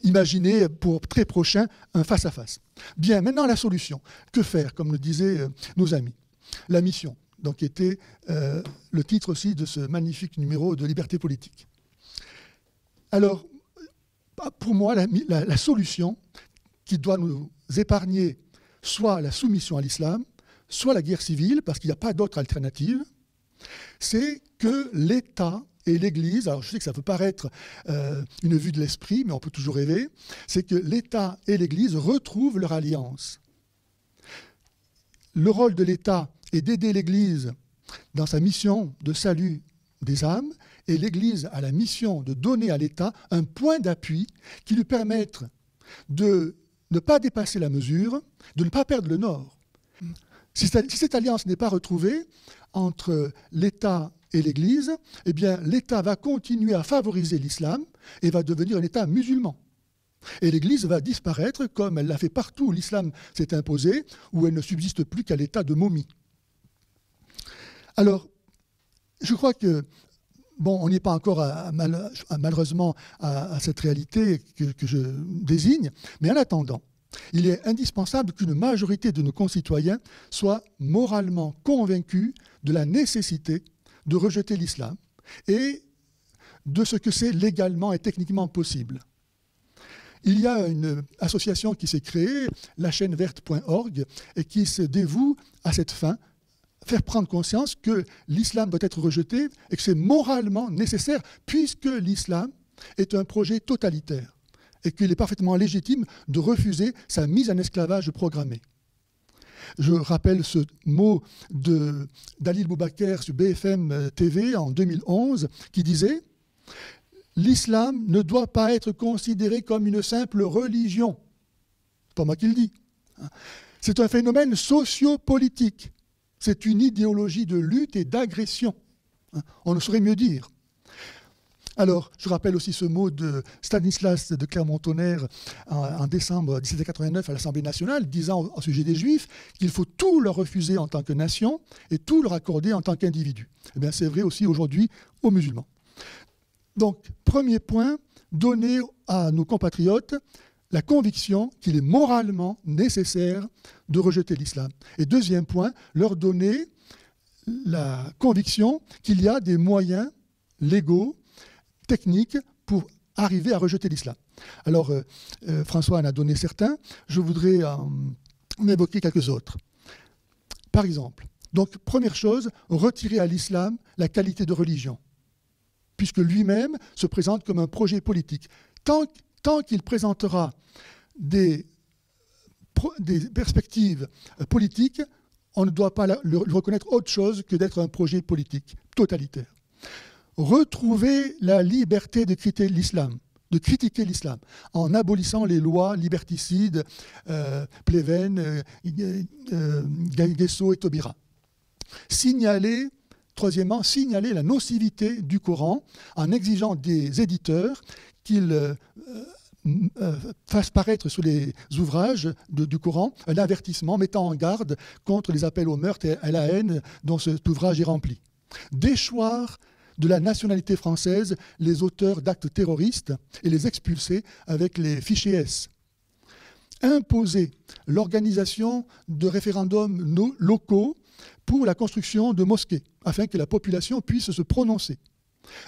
imaginait pour très prochain un face-à-face. Bien, maintenant la solution. Que faire, comme le disaient nos amis ? La mission, donc, était le titre aussi de ce magnifique numéro de Liberté politique. Alors, pour moi, la solution qui doit nous épargner soit la soumission à l'islam, soit la guerre civile, parce qu'il n'y a pas d'autre alternative, c'est que l'État et l'Église, alors je sais que ça peut paraître une vue de l'esprit, mais on peut toujours rêver, c'est que l'État et l'Église retrouvent leur alliance. Le rôle de l'État est d'aider l'Église dans sa mission de salut des âmes, et l'Église a la mission de donner à l'État un point d'appui qui lui permette de ne pas dépasser la mesure, de ne pas perdre le nord. Si cette alliance n'est pas retrouvée entre l'État et l'Église, eh bien l'État va continuer à favoriser l'islam et va devenir un État musulman. Et l'Église va disparaître comme elle l'a fait partout où l'islam s'est imposé, où elle ne subsiste plus qu'à l'état de momie. Alors, je crois que, bon, on n'y est pas encore malheureusement à cette réalité que je désigne, mais en attendant, il est indispensable qu'une majorité de nos concitoyens soit moralement convaincus de la nécessité de rejeter l'islam et de ce que c'est légalement et techniquement possible. Il y a une association qui s'est créée, lachaîneverte.org, et qui se dévoue à cette fin, faire prendre conscience que l'islam doit être rejeté et que c'est moralement nécessaire puisque l'islam est un projet totalitaire et qu'il est parfaitement légitime de refuser sa mise en esclavage programmée. Je rappelle ce mot de Dalil Boubaker sur BFM TV en 2011 qui disait « L'islam ne doit pas être considéré comme une simple religion. » C'est pas moi qui le dis. C'est un phénomène sociopolitique. C'est une idéologie de lutte et d'agression. On ne saurait mieux dire. Alors, je rappelle aussi ce mot de Stanislas de Clermont-Tonnerre en décembre 1789 à l'Assemblée nationale, disant au sujet des Juifs qu'il faut tout leur refuser en tant que nation et tout leur accorder en tant qu'individu. Eh bien, c'est vrai aussi aujourd'hui aux musulmans. Donc, premier point, donner à nos compatriotes la conviction qu'il est moralement nécessaire de rejeter l'islam. Et deuxième point, leur donner la conviction qu'il y a des moyens légaux, techniques, pour arriver à rejeter l'islam. Alors, François en a donné certains, je voudrais en évoquer quelques autres. Par exemple, donc, première chose, retirer à l'islam la qualité de religion, puisque lui-même se présente comme un projet politique. Tant qu'il présentera des perspectives politiques, on ne doit pas le reconnaître autre chose que d'être un projet politique totalitaire. Retrouver la liberté de critiquer l'islam, en abolissant les lois liberticides, Pleven, Guesso et Taubira. Troisièmement, signaler la nocivité du Coran en exigeant des éditeurs qu'ils fassent paraître sur les ouvrages du Coran un avertissement mettant en garde contre les appels au meurtre et à la haine dont cet ouvrage est rempli. Déchoir de la nationalité française les auteurs d'actes terroristes et les expulser avec les fichiers S. Imposer l'organisation de référendums locaux pour la construction de mosquées, afin que la population puisse se prononcer.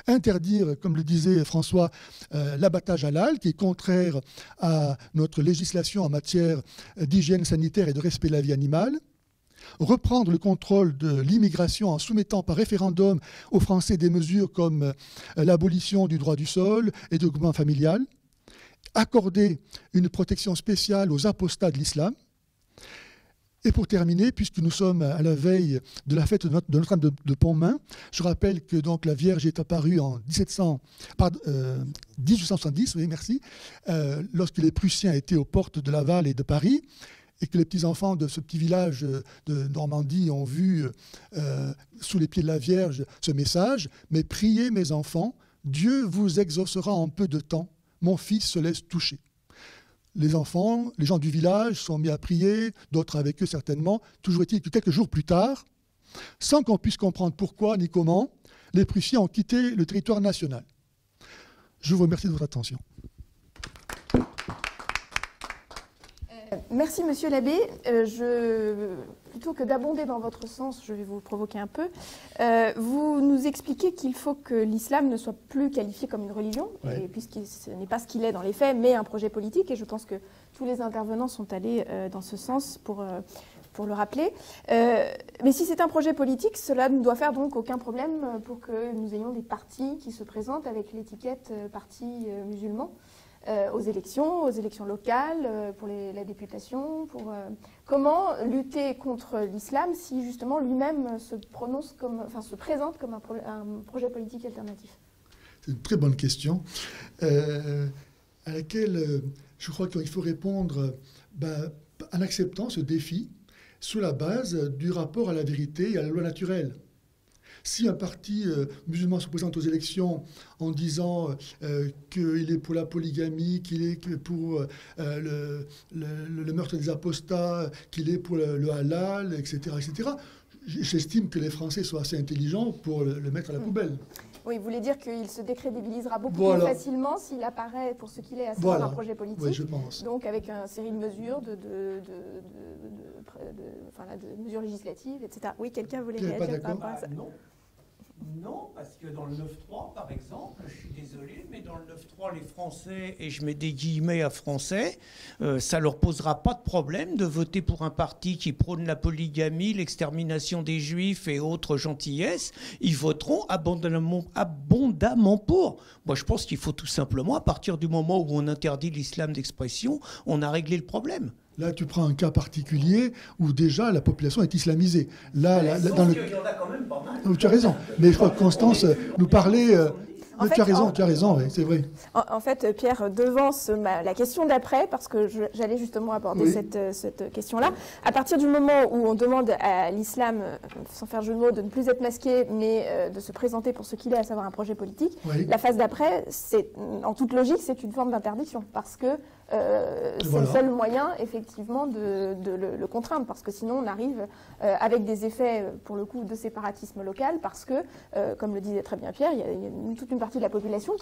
Interdire, comme le disait François, l'abattage halal, qui est contraire à notre législation en matière d'hygiène sanitaire et de respect de la vie animale. Reprendre le contrôle de l'immigration en soumettant par référendum aux Français des mesures comme l'abolition du droit du sol et du groupement familial. Accorder une protection spéciale aux apostats de l'islam. Et pour terminer, puisque nous sommes à la veille de la fête de Notre-Dame de Pontmain, je rappelle que donc la Vierge est apparue en 1870, oui, merci, lorsque les Prussiens étaient aux portes de Laval et de Paris, et que les petits-enfants de ce petit village de Normandie ont vu sous les pieds de la Vierge ce message « Mais priez mes enfants, Dieu vous exaucera en peu de temps, mon fils se laisse toucher ». Les enfants, les gens du village sont mis à prier, d'autres avec eux certainement. Toujours est-il que quelques jours plus tard, sans qu'on puisse comprendre pourquoi ni comment, les Prussiens ont quitté le territoire national. Je vous remercie de votre attention. Merci, monsieur l'abbé. Plutôt que d'abonder dans votre sens, je vais vous provoquer un peu. Vous nous expliquez qu'il faut que l'islam ne soit plus qualifié comme une religion, ouais, puisque ce n'est pas ce qu'il est dans les faits, mais un projet politique. Et je pense que tous les intervenants sont allés dans ce sens pour le rappeler. Mais si c'est un projet politique, cela ne doit faire donc aucun problème pour que nous ayons des partis qui se présentent avec l'étiquette parti musulman. Aux élections locales, pour la députation. Comment lutter contre l'islam si justement lui-même se présente comme un projet politique alternatif? C'est une très bonne question à laquelle je crois qu'il faut répondre en acceptant ce défi sous la base du rapport à la vérité et à la loi naturelle. Si un parti musulman se présente aux élections en disant qu'il est pour la polygamie, qu'il est pour le meurtre des apostats, qu'il est pour le halal, etc., j'estime que les Français sont assez intelligents pour le mettre à la poubelle. Oui, vous voulez dire qu'il se décrédibilisera beaucoup plus facilement s'il apparaît pour ce qu'il est à un projet politique. Oui, je pense. Donc avec une série de mesures, de mesures législatives, etc. Oui, quelqu'un voulait réagir par rapport à ça? Non, parce que dans le 9-3, par exemple, je suis désolé, mais dans le 9-3, les Français, et je mets des guillemets à Français, ça ne leur posera pas de problème de voter pour un parti qui prône la polygamie, l'extermination des Juifs et autres gentillesses. Ils voteront abondamment pour. Moi, je pense qu'il faut tout simplement, à partir du moment où on interdit l'islam d'expression, on a réglé le problème. Là, tu prends un cas particulier où déjà la population est islamisée. Là, il y en a quand même pas mal. Tu as raison. Mais je crois que Constance nous parlait Tu as raison, oui, c'est vrai. En fait, Pierre devance la question d'après, parce que j'allais justement aborder cette question-là. À partir du moment où on demande à l'islam, sans faire jeu de mots, de ne plus être masqué, mais de se présenter pour ce qu'il est, à savoir un projet politique, la phase d'après, en toute logique, c'est une forme d'interdiction, parce que c'est le seul moyen, effectivement, de le contraindre, parce que sinon on arrive avec des effets, pour le coup, de séparatisme local, parce que, comme le disait très bien Pierre, il y a toute une partie de la population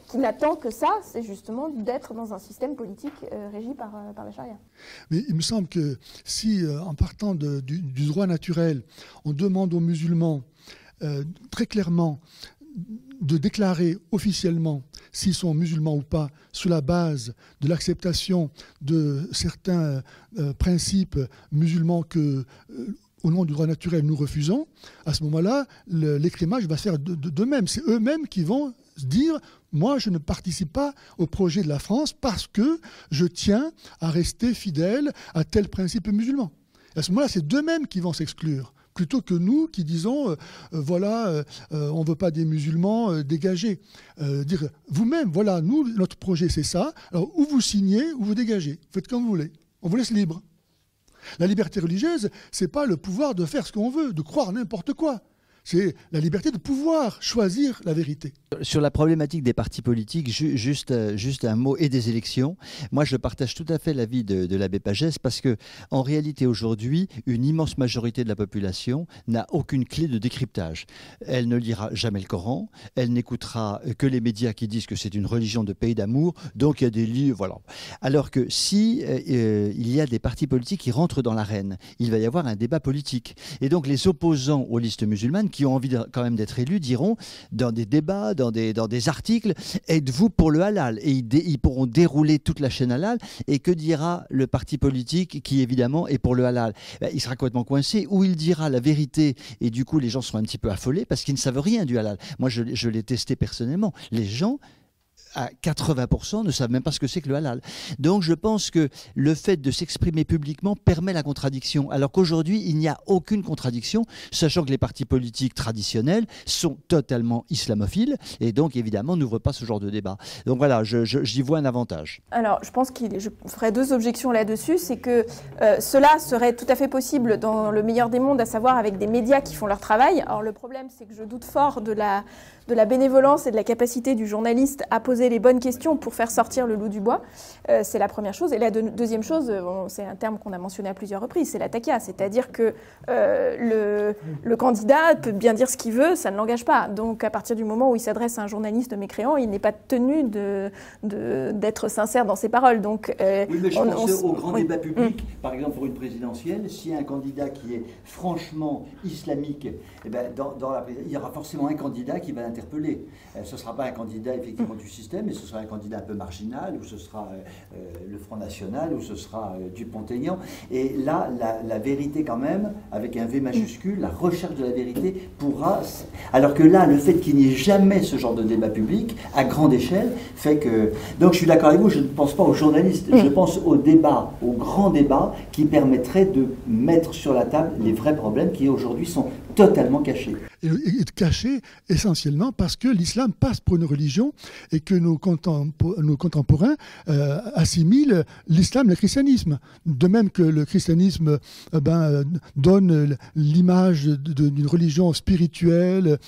qui n'attend que ça, c'est justement d'être dans un système politique régi par la charia. Mais il me semble que si, en partant du droit naturel, on demande aux musulmans très clairement de déclarer officiellement s'ils sont musulmans ou pas, sous la base de l'acceptation de certains principes musulmans que, au nom du droit naturel, nous refusons, à ce moment-là, l'écrémage va se faire de même. C'est eux-mêmes qui vont se dire « moi, je ne participe pas au projet de la France parce que je tiens à rester fidèle à tel principe musulman ». À ce moment-là, c'est d'eux-mêmes qui vont s'exclure, plutôt que nous qui disons on ne veut pas des musulmans dégagés. Dire vous-même, voilà, nous, notre projet c'est ça, alors ou vous signez ou vous dégagez, faites comme vous voulez, on vous laisse libre. La liberté religieuse, ce n'est pas le pouvoir de faire ce qu'on veut, de croire n'importe quoi. C'est la liberté de pouvoir choisir la vérité. Sur la problématique des partis politiques, juste un mot et des élections. Moi, je partage tout à fait l'avis de l'abbé Pagès parce que, en réalité, aujourd'hui, une immense majorité de la population n'a aucune clé de décryptage. Elle ne lira jamais le Coran, elle n'écoutera que les médias qui disent que c'est une religion de pays d'amour, donc il y a des livres, voilà. Alors que si il y a des partis politiques qui rentrent dans l'arène, il va y avoir un débat politique. Et donc, les opposants aux listes musulmanes, qui ont envie quand même d'être élus, diront dans des débats, dans des articles, êtes-vous pour le halal? Et ils pourront dérouler toute la chaîne halal. Et que dira le parti politique qui, évidemment, est pour le halal? Il sera complètement coincé. Ou il dira la vérité et du coup, les gens seront un petit peu affolés parce qu'ils ne savent rien du halal. Moi, je l'ai testé personnellement. Les gens, à 80%, ne savent même pas ce que c'est que le halal. Donc je pense que le fait de s'exprimer publiquement permet la contradiction, alors qu'aujourd'hui, il n'y a aucune contradiction, sachant que les partis politiques traditionnels sont totalement islamophiles, et donc évidemment n'ouvrent pas ce genre de débat. Donc voilà, j'y vois un avantage. Alors je pense que je ferai deux objections là-dessus, c'est que cela serait tout à fait possible dans le meilleur des mondes, à savoir avec des médias qui font leur travail. Alors le problème, c'est que je doute fort de la bénévolence et de la capacité du journaliste à poser les bonnes questions pour faire sortir le loup du bois. C'est la première chose. Et la deuxième chose, c'est un terme qu'on a mentionné à plusieurs reprises, c'est la takia. C'est-à-dire que le candidat peut bien dire ce qu'il veut, ça ne l'engage pas. Donc à partir du moment où il s'adresse à un journaliste mécréant, il n'est pas tenu d'être sincère dans ses paroles. Donc, oui, mais je pense au grand débat public, par exemple pour une présidentielle, s'il y a un candidat qui est franchement islamique, eh ben, il y aura forcément un candidat qui va l'interpeller. Ce ne sera pas un candidat effectivement du système, mais ce sera un candidat un peu marginal, ou ce sera le Front National, ou ce sera Dupont-Aignan. Et là, la vérité quand même, avec un V majuscule, la recherche de la vérité pourra... Alors que là, le fait qu'il n'y ait jamais ce genre de débat public, à grande échelle, fait que... Donc je suis d'accord avec vous, je ne pense pas aux journalistes, je pense au débat, au grand débat, qui permettrait de mettre sur la table les vrais problèmes qui aujourd'hui sont totalement cachés. Et cachés essentiellement parce que l'islam passe pour une religion et que nos contemporains assimilent l'islam et le christianisme. De même que le christianisme donne l'image d'une religion spirituelle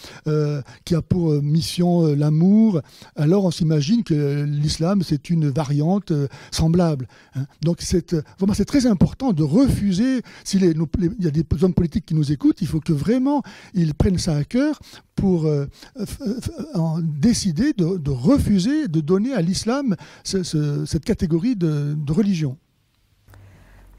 qui a pour mission l'amour, alors on s'imagine que l'islam c'est une variante semblable. Donc vraiment c'est très important de refuser, s'il y a des hommes politiques qui nous écoutent, il faut que vraiment ils prennent ça à cœur pour décider de refuser de donner à l'islam cette catégorie de religion.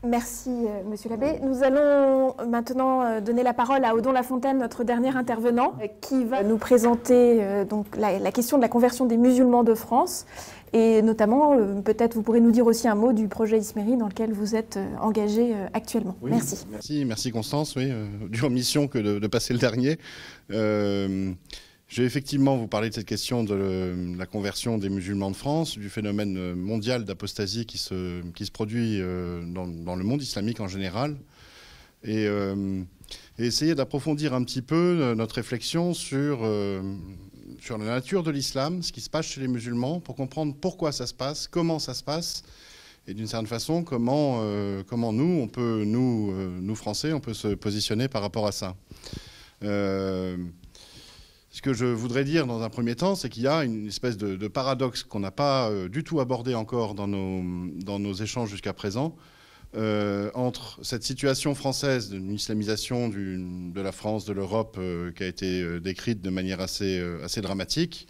Merci, Monsieur l'abbé. Nous allons maintenant donner la parole à Odon Lafontaine, notre dernier intervenant, qui va nous présenter donc la question de la conversion des musulmans de France. Et notamment, peut-être vous pourrez nous dire aussi un mot du projet Isméri dans lequel vous êtes engagé actuellement. Oui, merci Constance, oui, dure mission que de passer le dernier. Je vais effectivement vous parler de cette question de la conversion des musulmans de France, du phénomène mondial d'apostasie qui se produit dans le monde islamique en général, et essayer d'approfondir un petit peu notre réflexion sur sur la nature de l'islam, ce qui se passe chez les musulmans, pour comprendre pourquoi ça se passe, comment ça se passe, et d'une certaine façon, comment nous, nous Français, on peut se positionner par rapport à ça. Ce que je voudrais dire dans un premier temps, c'est qu'il y a une espèce de paradoxe qu'on n'a pas du tout abordé encore dans nos échanges jusqu'à présent, entre cette situation française d'une islamisation de la France, de l'Europe, qui a été décrite de manière assez dramatique,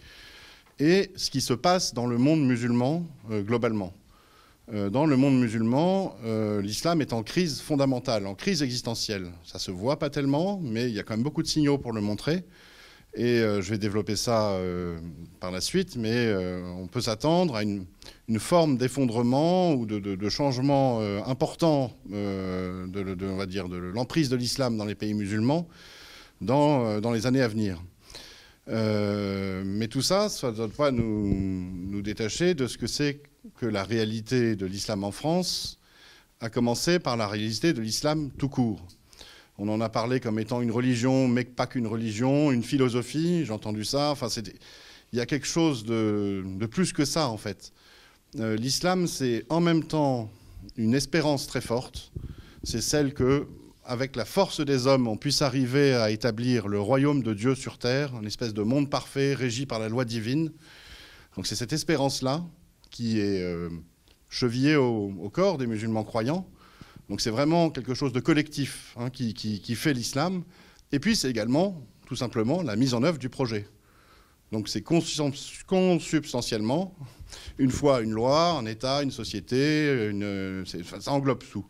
et ce qui se passe dans le monde musulman globalement. Dans le monde musulman, l'islam est en crise fondamentale, en crise existentielle. Ça ne se voit pas tellement, mais il y a quand même beaucoup de signaux pour le montrer. Et je vais développer ça par la suite, mais on peut s'attendre à une forme d'effondrement ou de changement important on va dire, de l'emprise de l'islam dans les pays musulmans dans les années à venir. Mais tout ça ne doit pas nous détacher de ce que c'est que la réalité de l'islam en France, à commencer par la réalité de l'islam tout court. On en a parlé comme étant une religion, mais pas qu'une religion, une philosophie, j'ai entendu ça. Enfin, il y a quelque chose de plus que ça, en fait. L'islam, c'est en même temps une espérance très forte. C'est celle que, avec la force des hommes, on puisse arriver à établir le royaume de Dieu sur terre, une espèce de monde parfait, régi par la loi divine. Donc c'est cette espérance-là qui est chevillée au corps des musulmans croyants. Donc c'est vraiment quelque chose de collectif qui fait l'islam. Et puis c'est également, tout simplement, la mise en œuvre du projet. Donc c'est consubstantiellement, une fois une loi, un État, une société, ça englobe tout.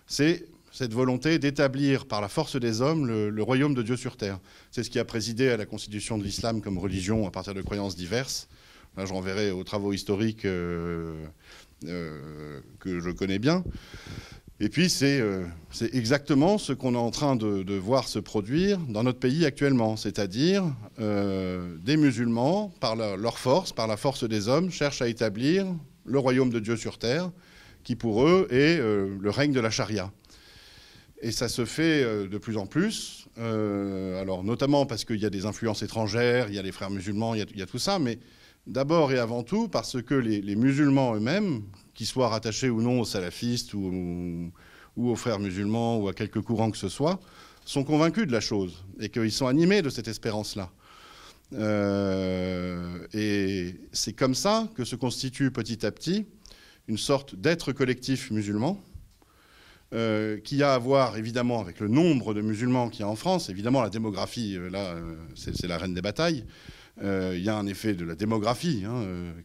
C'est cette volonté d'établir par la force des hommes le royaume de Dieu sur terre. C'est ce qui a présidé à la constitution de l'islam comme religion à partir de croyances diverses. Là, je renverrai aux travaux historiques que je connais bien. Et puis, c'est exactement ce qu'on est en train de voir se produire dans notre pays actuellement, c'est-à-dire des musulmans, par leur force, par la force des hommes, cherchent à établir le royaume de Dieu sur terre, qui pour eux est le règne de la charia. Et ça se fait de plus en plus, alors notamment parce qu'il y a des influences étrangères, il y a les frères musulmans, il y a tout ça, mais d'abord et avant tout parce que les musulmans eux-mêmes, qu'ils soient rattachés ou non aux salafistes ou aux frères musulmans ou à quelque courant que ce soit, sont convaincus de la chose et qu'ils sont animés de cette espérance-là. Et c'est comme ça que se constitue petit à petit une sorte d'être collectif musulman qui a à voir évidemment avec le nombre de musulmans qu'il y a en France. Évidemment, la démographie, là, c'est la reine des batailles. Il y a un effet de la démographie.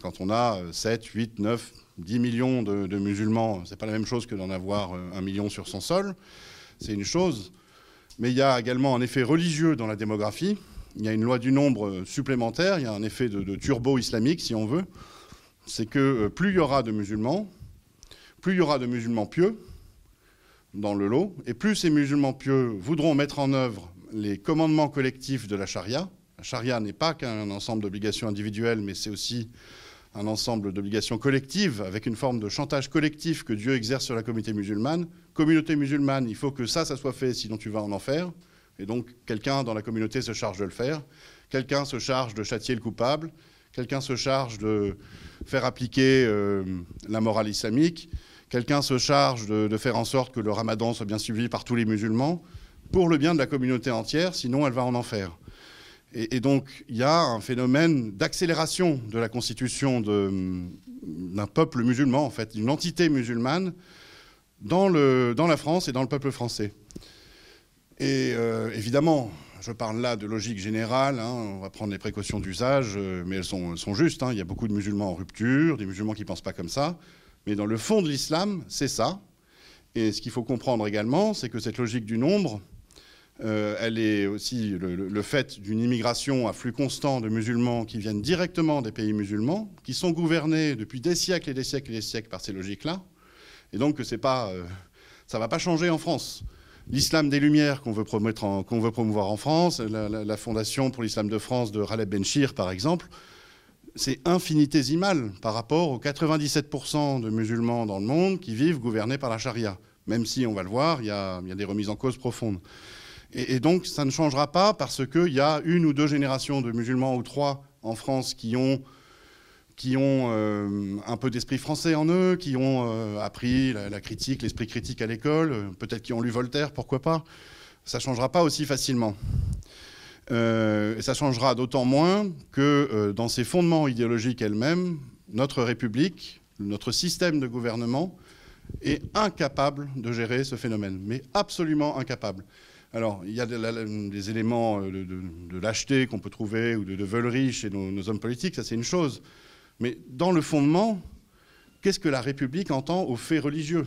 Quand on a 7, 8, 9, 10 millions de musulmans, c'est pas la même chose que d'en avoir 1 million sur son sol. C'est une chose. Mais il y a également un effet religieux dans la démographie. Il y a une loi du nombre supplémentaire. Il y a un effet de turbo islamique, si on veut. C'est que plus il y aura de musulmans pieux dans le lot, et plus ces musulmans pieux voudront mettre en œuvre les commandements collectifs de la charia. La charia n'est pas qu'un ensemble d'obligations individuelles, mais c'est aussi un ensemble d'obligations collectives, avec une forme de chantage collectif que Dieu exerce sur la communauté musulmane. Communauté musulmane, il faut que ça soit fait, sinon tu vas en enfer. Et donc, quelqu'un dans la communauté se charge de le faire. Quelqu'un se charge de châtier le coupable. Quelqu'un se charge de faire appliquer la morale islamique. Quelqu'un se charge de faire en sorte que le ramadan soit bien suivi par tous les musulmans, pour le bien de la communauté entière, sinon elle va en enfer. Et donc, il y a un phénomène d'accélération de la constitution d'un peuple musulman, en fait, d'une entité musulmane dans la France et dans le peuple français. Et évidemment, je parle là de logique générale, on va prendre les précautions d'usage, mais elles sont justes. Il y a beaucoup de musulmans en rupture, des musulmans qui ne pensent pas comme ça. Mais dans le fond de l'islam, c'est ça. Et ce qu'il faut comprendre également, c'est que cette logique du nombre, elle est aussi le fait d'une immigration à flux constant de musulmans qui viennent directement des pays musulmans, qui sont gouvernés depuis des siècles et des siècles et des siècles par ces logiques-là. Et donc, ça ne va pas changer en France. L'islam des Lumières qu'on veut promouvoir en France, la Fondation pour l'islam de France de Raleb Benchir, par exemple, c'est infinitésimal par rapport aux 97% de musulmans dans le monde qui vivent gouvernés par la charia. Même si, on va le voir, il y a des remises en cause profondes. Et donc, ça ne changera pas parce qu'il y a 1 ou 2 générations de musulmans ou 3 en France qui ont un peu d'esprit français en eux, qui ont appris la critique, l'esprit critique à l'école, peut-être qui ont lu Voltaire, pourquoi pas. Ça ne changera pas aussi facilement. Et ça changera d'autant moins que dans ses fondements idéologiques elle-même, notre République, notre système de gouvernement est incapable de gérer ce phénomène, mais absolument incapable. Alors, il y a des éléments de lâcheté qu'on peut trouver ou de veulerie chez nos hommes politiques, ça c'est une chose. Mais dans le fondement, qu'est-ce que la République entend aux faits religieux?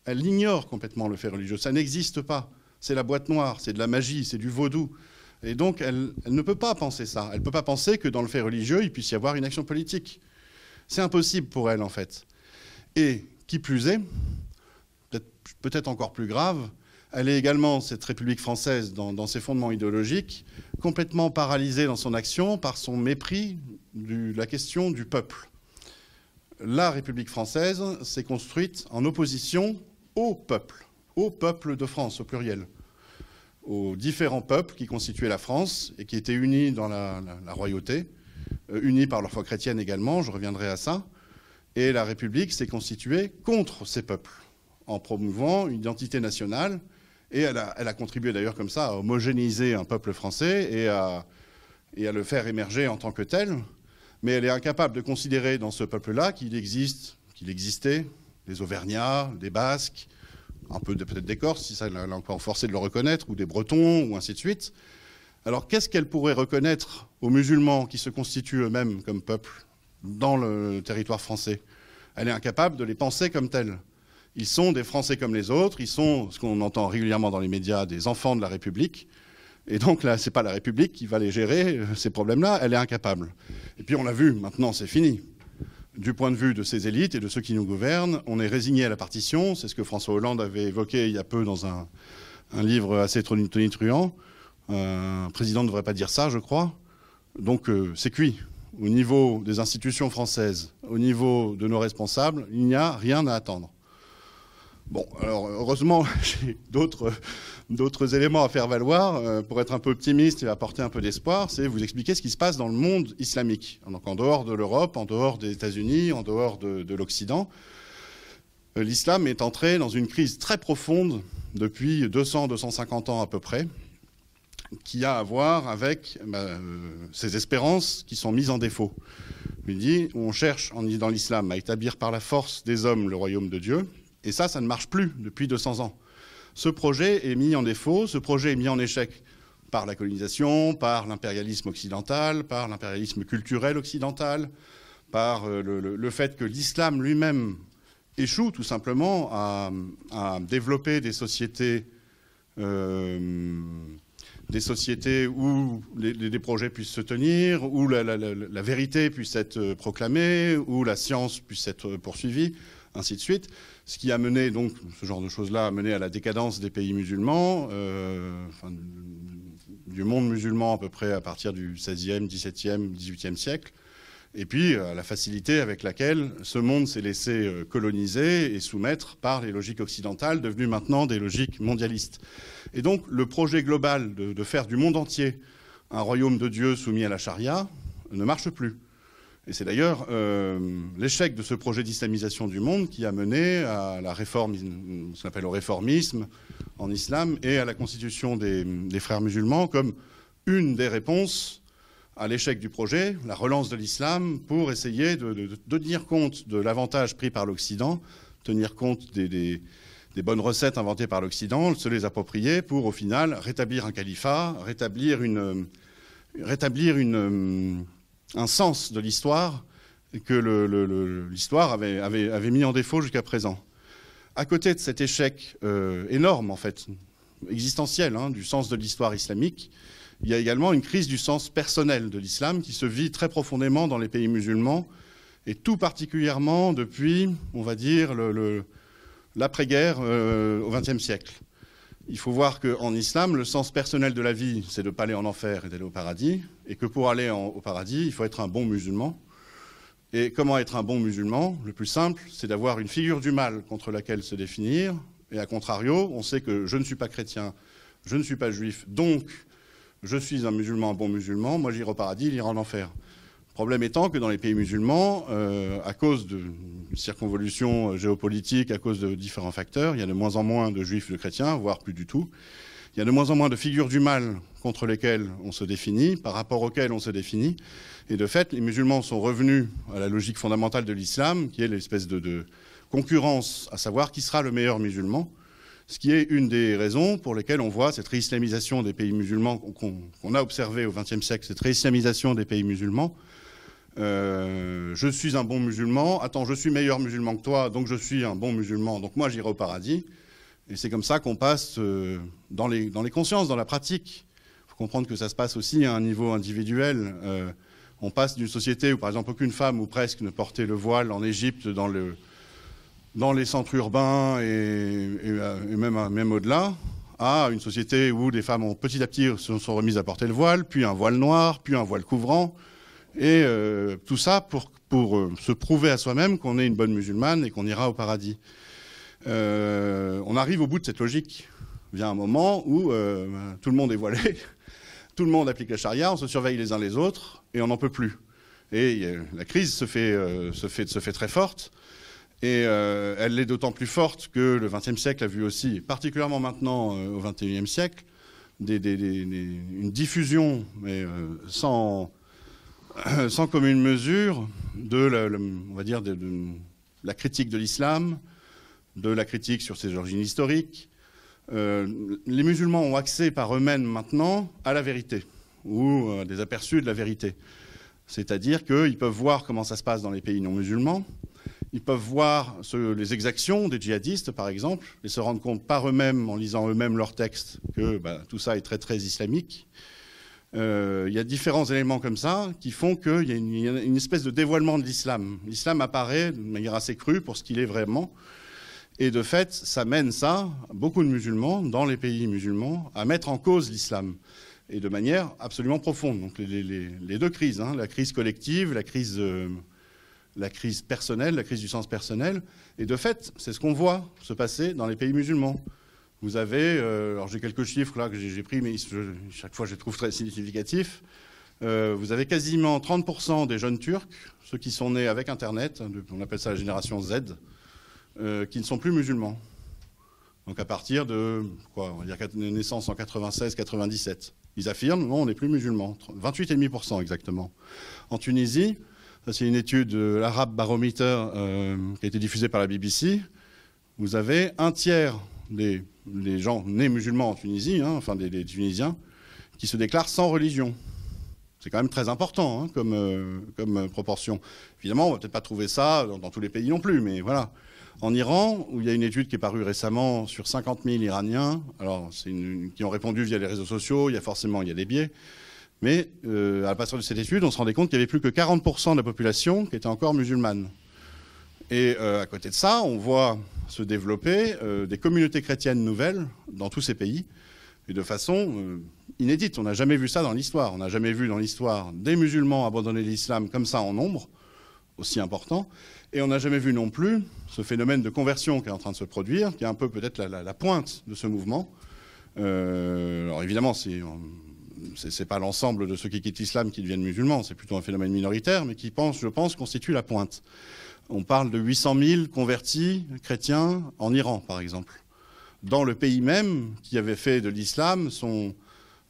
Elle ignore complètement le fait religieux, ça n'existe pas. C'est la boîte noire, c'est de la magie, c'est du vaudou. Et donc, elle ne peut pas penser ça. Elle ne peut pas penser que dans le fait religieux, il puisse y avoir une action politique. C'est impossible pour elle, en fait. Et qui plus est, peut-être encore plus grave, elle est également, cette République française, dans ses fondements idéologiques, complètement paralysée dans son action par son mépris de la question du peuple. La République française s'est construite en opposition au peuple de France, au pluriel, aux différents peuples qui constituaient la France et qui étaient unis dans la royauté, unis par leur foi chrétienne également, je reviendrai à ça. Et la République s'est constituée contre ces peuples, en promouvant une identité nationale. Et elle a contribué d'ailleurs comme ça à homogénéiser un peuple français et à le faire émerger en tant que tel. Mais elle est incapable de considérer dans ce peuple-là qu'il existait des Auvergnats, des Basques, un peu peut-être des Corses, si ça l'a encore forcé de le reconnaître, ou des Bretons, ou ainsi de suite. Alors qu'est-ce qu'elle pourrait reconnaître aux musulmans qui se constituent eux-mêmes comme peuple dans le territoire français? Elle est incapable de les penser comme tels. Ils sont des Français comme les autres, ils sont, ce qu'on entend régulièrement dans les médias, des enfants de la République. Et donc là, ce n'est pas la République qui va les gérer, ces problèmes-là, elle est incapable. Et puis on l'a vu, maintenant c'est fini. Du point de vue de ces élites et de ceux qui nous gouvernent, on est résigné à la partition, c'est ce que François Hollande avait évoqué il y a peu dans un livre assez tonitruant. Un président ne devrait pas dire ça, je crois. Donc c'est cuit. Au niveau des institutions françaises, au niveau de nos responsables, il n'y a rien à attendre. Bon, alors heureusement, j'ai d'autres éléments à faire valoir pour être un peu optimiste et apporter un peu d'espoir, c'est vous expliquer ce qui se passe dans le monde islamique. Donc en dehors de l'Europe, en dehors des États-Unis, en dehors de l'Occident. L'islam est entré dans une crise très profonde depuis 200-250 ans à peu près, qui a à voir avec ces espérances qui sont mises en défaut. Il dit, on cherche dans l'islam à établir par la force des hommes le royaume de Dieu, et ça ne marche plus depuis 200 ans. Ce projet est mis en défaut, ce projet est mis en échec par la colonisation, par l'impérialisme occidental, par l'impérialisme culturel occidental, par le fait que l'islam lui-même échoue tout simplement à développer des sociétés où des projets puissent se tenir, où la vérité puisse être proclamée, où la science puisse être poursuivie, ainsi de suite. Ce qui a mené, donc, ce genre de choses-là a mené à la décadence des pays musulmans, du monde musulman à peu près à partir du XVIe, XVIIe, XVIIIe siècle, et puis à la facilité avec laquelle ce monde s'est laissé coloniser et soumettre par les logiques occidentales, devenues maintenant des logiques mondialistes. Et donc le projet global de faire du monde entier un royaume de Dieu soumis à la charia ne marche plus. Et c'est d'ailleurs l'échec de ce projet d'islamisation du monde qui a mené à la réforme, ce qu'on appelle le réformisme en islam, et à la constitution des frères musulmans comme une des réponses à l'échec du projet, la relance de l'islam, pour essayer de tenir compte de l'avantage pris par l'Occident, tenir compte des bonnes recettes inventées par l'Occident, se les approprier pour, au final, rétablir un califat, rétablir un sens de l'histoire que l'histoire avait mis en défaut jusqu'à présent. À côté de cet échec énorme, en fait, existentiel, du sens de l'histoire islamique, il y a également une crise du sens personnel de l'islam qui se vit très profondément dans les pays musulmans, et tout particulièrement depuis, on va dire, l'après-guerre au XXe siècle. Il faut voir qu'en islam, le sens personnel de la vie, c'est de ne pas aller en enfer et d'aller au paradis, et que pour aller au paradis, il faut être un bon musulman. Et comment être un bon musulman? Le plus simple, c'est d'avoir une figure du mal contre laquelle se définir, et à contrario, on sait que je ne suis pas chrétien, je ne suis pas juif, donc je suis un musulman, un bon musulman, moi j'irai au paradis, il ira en enfer. Problème étant que dans les pays musulmans, à cause de circonvolutions géopolitiques, à cause de différents facteurs, il y a de moins en moins de juifs et de chrétiens, voire plus du tout. Il y a de moins en moins de figures du mal contre lesquelles on se définit, par rapport auxquelles on se définit. Et de fait, les musulmans sont revenus à la logique fondamentale de l'islam, qui est l'espèce de concurrence, à savoir qui sera le meilleur musulman, ce qui est une des raisons pour lesquelles on voit cette réislamisation des pays musulmans qu'on a observé au XXe siècle, cette réislamisation des pays musulmans. Je suis un bon musulman, attends, je suis meilleur musulman que toi, donc je suis un bon musulman, donc moi j'irai au paradis. Et c'est comme ça qu'on passe dans les consciences, dans la pratique. Il faut comprendre que ça se passe aussi à un niveau individuel. On passe d'une société où, par exemple, aucune femme ou presque ne portait le voile en Égypte, dans les centres urbains et même au-delà, à une société où les femmes ont petit à petit se sont remises à porter le voile, puis un voile noir, puis un voile couvrant. Et tout ça pour se prouver à soi-même qu'on est une bonne musulmane et qu'on ira au paradis. On arrive au bout de cette logique. Il vient un moment où tout le monde est voilé, tout le monde applique la charia, on se surveille les uns les autres et on n'en peut plus. Et la crise se fait très forte. Et elle l'est d'autant plus forte que le XXe siècle a vu aussi, particulièrement maintenant au XXIe siècle, une diffusion, mais sans commune mesure, on va dire de la critique de l'islam, de la critique sur ses origines historiques. Les musulmans ont accès par eux-mêmes maintenant à la vérité, ou des aperçus de la vérité. C'est-à-dire qu'ils peuvent voir comment ça se passe dans les pays non musulmans, ils peuvent voir les exactions des djihadistes, par exemple, et se rendre compte par eux-mêmes, en lisant eux-mêmes leurs textes, que tout ça est très très islamique. Il y a différents éléments comme ça qui font qu'il y a une espèce de dévoilement de l'islam. L'islam apparaît de manière assez crue pour ce qu'il est vraiment. Et de fait, ça mène beaucoup de musulmans, dans les pays musulmans, à mettre en cause l'islam. Et de manière absolument profonde. Donc les deux crises, la crise collective, la crise personnelle, la crise du sens personnel. Et de fait, c'est ce qu'on voit se passer dans les pays musulmans. Vous avez, alors j'ai quelques chiffres là que j'ai pris, mais chaque fois je les trouve très significatifs. Vous avez quasiment 30% des jeunes Turcs, ceux qui sont nés avec Internet, on appelle ça la génération Z, qui ne sont plus musulmans. Donc à partir de, on va dire naissance en 96-97. Ils affirment, non, on n'est plus musulmans. 28,5% exactement. En Tunisie, c'est une étude de l'Arab Barometer qui a été diffusée par la BBC. Vous avez un tiers des gens nés musulmans en Tunisie, enfin des Tunisiens, qui se déclarent sans religion. C'est quand même très important comme proportion. Évidemment, on ne va peut-être pas trouver ça dans tous les pays non plus, mais voilà. En Iran, où il y a une étude qui est parue récemment sur 50 000 Iraniens, alors qui ont répondu via les réseaux sociaux, il y a des biais, mais à partir de cette étude, on se rendait compte qu'il n'y avait plus que 40% de la population qui était encore musulmane. Et à côté de ça, on voit se développer des communautés chrétiennes nouvelles dans tous ces pays, et de façon inédite. On n'a jamais vu ça dans l'histoire. On n'a jamais vu dans l'histoire des musulmans abandonner l'islam comme ça en nombre, aussi important. Et on n'a jamais vu non plus ce phénomène de conversion qui est en train de se produire, qui est un peu peut-être la pointe de ce mouvement. Alors évidemment, c'est pas l'ensemble de ceux qui quittent l'islam qui deviennent musulmans, c'est plutôt un phénomène minoritaire, mais qui, je pense, constitue la pointe. On parle de 800 000 convertis chrétiens en Iran, par exemple. Dans le pays même qui avait fait de l'islam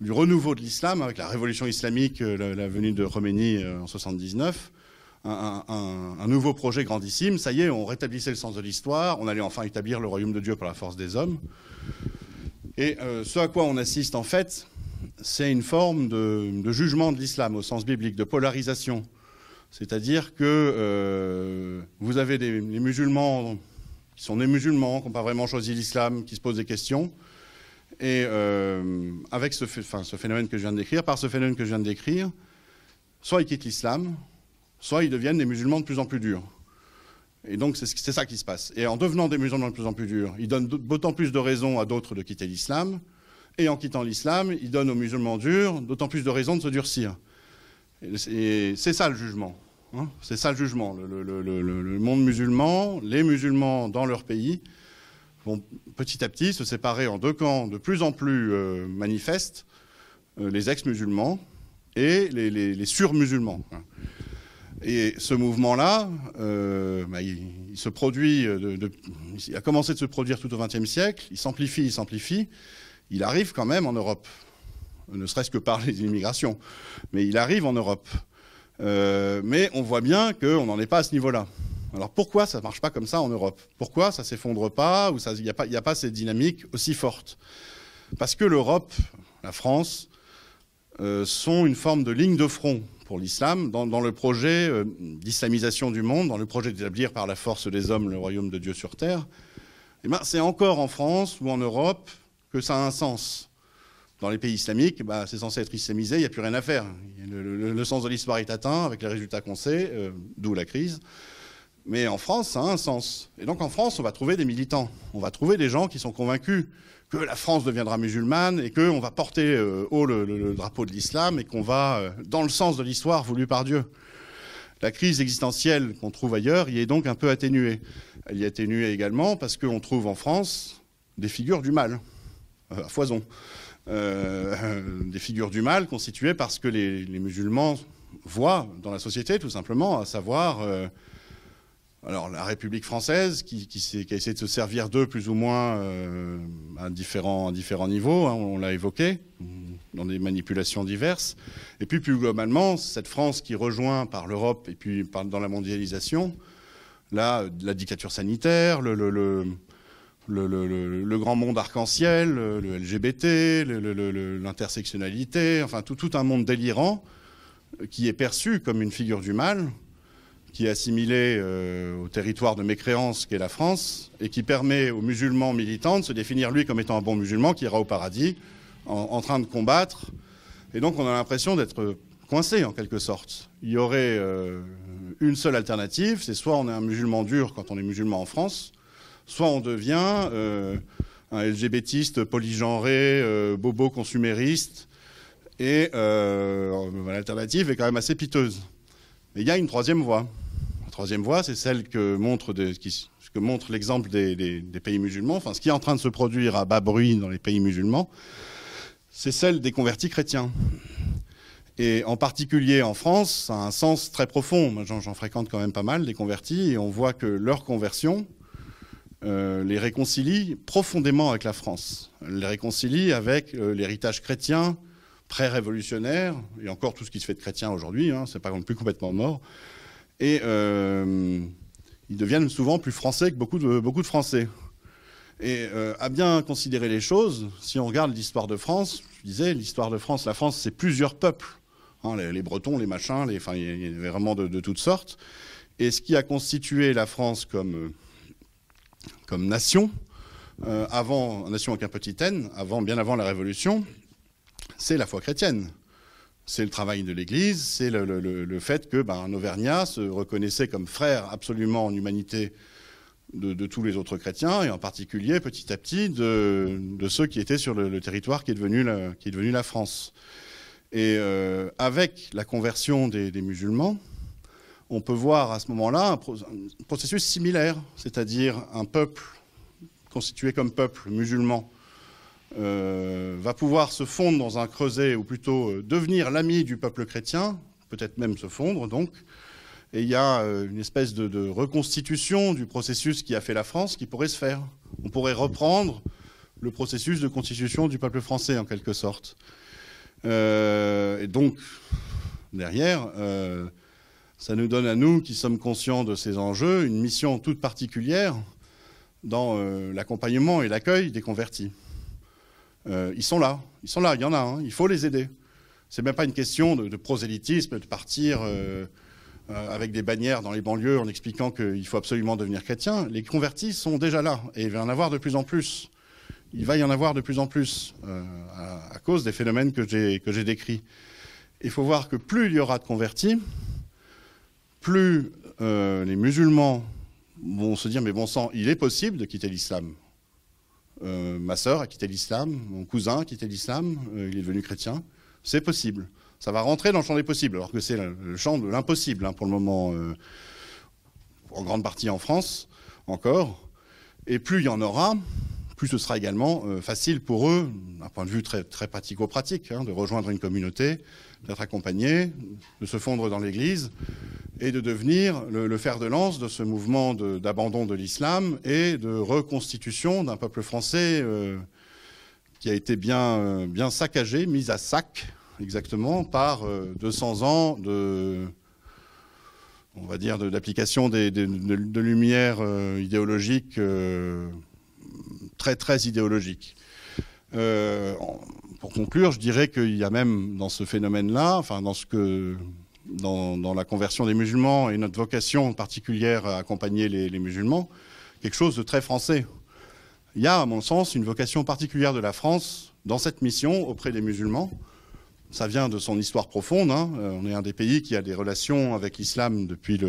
du renouveau de l'islam, avec la révolution islamique, la venue de Khomeini en 79, un nouveau projet grandissime. Ça y est, on rétablissait le sens de l'histoire, on allait enfin établir le royaume de Dieu par la force des hommes. Et ce à quoi on assiste, en fait, c'est une forme de jugement de l'islam au sens biblique, de polarisation. C'est-à-dire que vous avez les musulmans qui sont nés musulmans, qui n'ont pas vraiment choisi l'islam, qui se posent des questions. Et avec ce phénomène que je viens de décrire, par ce phénomène que je viens de décrire, soit ils quittent l'islam, soit ils deviennent des musulmans de plus en plus durs. Et donc c'est ça qui se passe. Et en devenant des musulmans de plus en plus durs, ils donnent d'autant plus de raisons à d'autres de quitter l'islam, et en quittant l'islam, ils donnent aux musulmans durs d'autant plus de raisons de se durcir. Et c'est ça le jugement. C'est ça le jugement. Le monde musulman, les musulmans dans leur pays, vont petit à petit se séparer en deux camps de plus en plus manifestes, les ex-musulmans et les sur-musulmans. Et ce mouvement-là, il se produit, il a commencé de se produire tout au XXe siècle, il s'amplifie, il arrive quand même en Europe, ne serait-ce que par les immigrations, mais il arrive en Europe. Mais on voit bien qu'on n'en est pas à ce niveau-là. Alors pourquoi ça ne marche pas comme ça en Europe? Pourquoi ça ne s'effondre pas ou il n'y a pas cette dynamique aussi forte? Parce que l'Europe, la France, sont une forme de ligne de front pour l'islam dans le projet d'islamisation du monde, dans le projet d'établir par la force des hommes le royaume de Dieu sur terre. Eh ben, c'est encore en France ou en Europe que ça a un sens. Dans les pays islamiques, c'est censé être islamisé, il n'y a plus rien à faire. Le sens de l'histoire est atteint avec les résultats qu'on sait, d'où la crise. Mais en France, ça a un sens. Et donc en France, on va trouver des militants. On va trouver des gens qui sont convaincus que la France deviendra musulmane et qu'on va porter haut le drapeau de l'islam et qu'on va dans le sens de l'histoire voulue par Dieu. La crise existentielle qu'on trouve ailleurs y est donc un peu atténuée. Elle y est atténuée également parce qu'on trouve en France des figures du mal, à foison. Des figures du mal constituées parce que les musulmans voient dans la société, tout simplement, à savoir... Alors la République française, qui a essayé de se servir d'eux plus ou moins à différents niveaux, hein, on l'a évoqué, dans des manipulations diverses. Et puis plus globalement, cette France qui rejoint par l'Europe et puis dans la mondialisation, la dictature sanitaire, le grand monde arc-en-ciel, le LGBT, l'intersectionnalité, enfin tout un monde délirant qui est perçu comme une figure du mal, qui est assimilé au territoire de mécréance qu'est la France, et qui permet aux musulmans militants de se définir lui comme étant un bon musulman qui ira au paradis, en train de combattre. Et donc on a l'impression d'être coincé en quelque sorte. Il y aurait une seule alternative, c'est soit on est un musulman dur quand on est musulman en France, soit on devient un LGBTiste polygenré, bobo consumériste, et l'alternative est quand même assez piteuse. Mais il y a une troisième voie. La troisième voie, c'est celle que montre l'exemple des pays musulmans. Enfin, ce qui est en train de se produire à bas bruit dans les pays musulmans, c'est celle des convertis chrétiens. Et en particulier en France, ça a un sens très profond. Moi, j'en fréquente quand même pas mal, des convertis, et on voit que leur conversion les réconcilie profondément avec la France. Les réconcilie avec l'héritage chrétien pré-révolutionnaire, et encore tout ce qui se fait de chrétien aujourd'hui, hein, c'est pas non plus complètement mort. Et ils deviennent souvent plus français que beaucoup de Français. Et à bien considérer les choses, si on regarde l'histoire de France, je disais, l'histoire de France, la France, c'est plusieurs peuples. Hein, les Bretons, les machins, il y avait vraiment de toutes sortes. Et ce qui a constitué la France comme nation, nation avec un petit n, bien avant la Révolution, c'est la foi chrétienne. C'est le travail de l'Église, c'est le fait que un Auvergnat se reconnaissait comme frère absolument en humanité de tous les autres chrétiens, et en particulier, petit à petit, de ceux qui étaient sur le territoire qui est devenu la France. Et avec la conversion des musulmans, on peut voir à ce moment-là un processus similaire, c'est-à-dire un peuple constitué comme peuple musulman va pouvoir se fondre dans un creuset, ou plutôt devenir l'ami du peuple chrétien, peut-être même se fondre donc, et il y a une espèce de reconstitution du processus qui a fait la France qui pourrait se faire. On pourrait reprendre le processus de constitution du peuple français en quelque sorte. Et donc, derrière, ça nous donne à nous, qui sommes conscients de ces enjeux, une mission toute particulière dans l'accompagnement et l'accueil des convertis. Ils sont là, il y en a, hein, il faut les aider. C'est même pas une question de prosélytisme, de partir avec des bannières dans les banlieues en expliquant qu'il faut absolument devenir chrétien. Les convertis sont déjà là, et il va y en avoir de plus en plus. Il va y en avoir de plus en plus, à cause des phénomènes que j'ai décrits. Il faut voir que plus il y aura de convertis, plus les musulmans vont se dire, mais bon sang, il est possible de quitter l'islam. Ma sœur a quitté l'islam, mon cousin a quitté l'islam, il est devenu chrétien. C'est possible. Ça va rentrer dans le champ des possibles, alors que c'est le champ de l'impossible, hein, pour le moment, en grande partie en France, encore. Et plus il y en aura, plus ce sera également facile pour eux, d'un point de vue très, très pratico-pratique, hein, de rejoindre une communauté, d'être accompagnés, de se fondre dans l'Église, et de devenir le fer de lance de ce mouvement d'abandon de l'islam et de reconstitution d'un peuple français qui a été bien saccagé, mis à sac, exactement, par 200 ans on va dire, d'application de lumières idéologiques, très, très idéologiques. Pour conclure, je dirais qu'il y a même dans ce phénomène-là, enfin dans la conversion des musulmans et notre vocation particulière à accompagner les musulmans, quelque chose de très français. Il y a, à mon sens, une vocation particulière de la France dans cette mission auprès des musulmans. Ça vient de son histoire profonde. Hein. On est un des pays qui a des relations avec l'islam depuis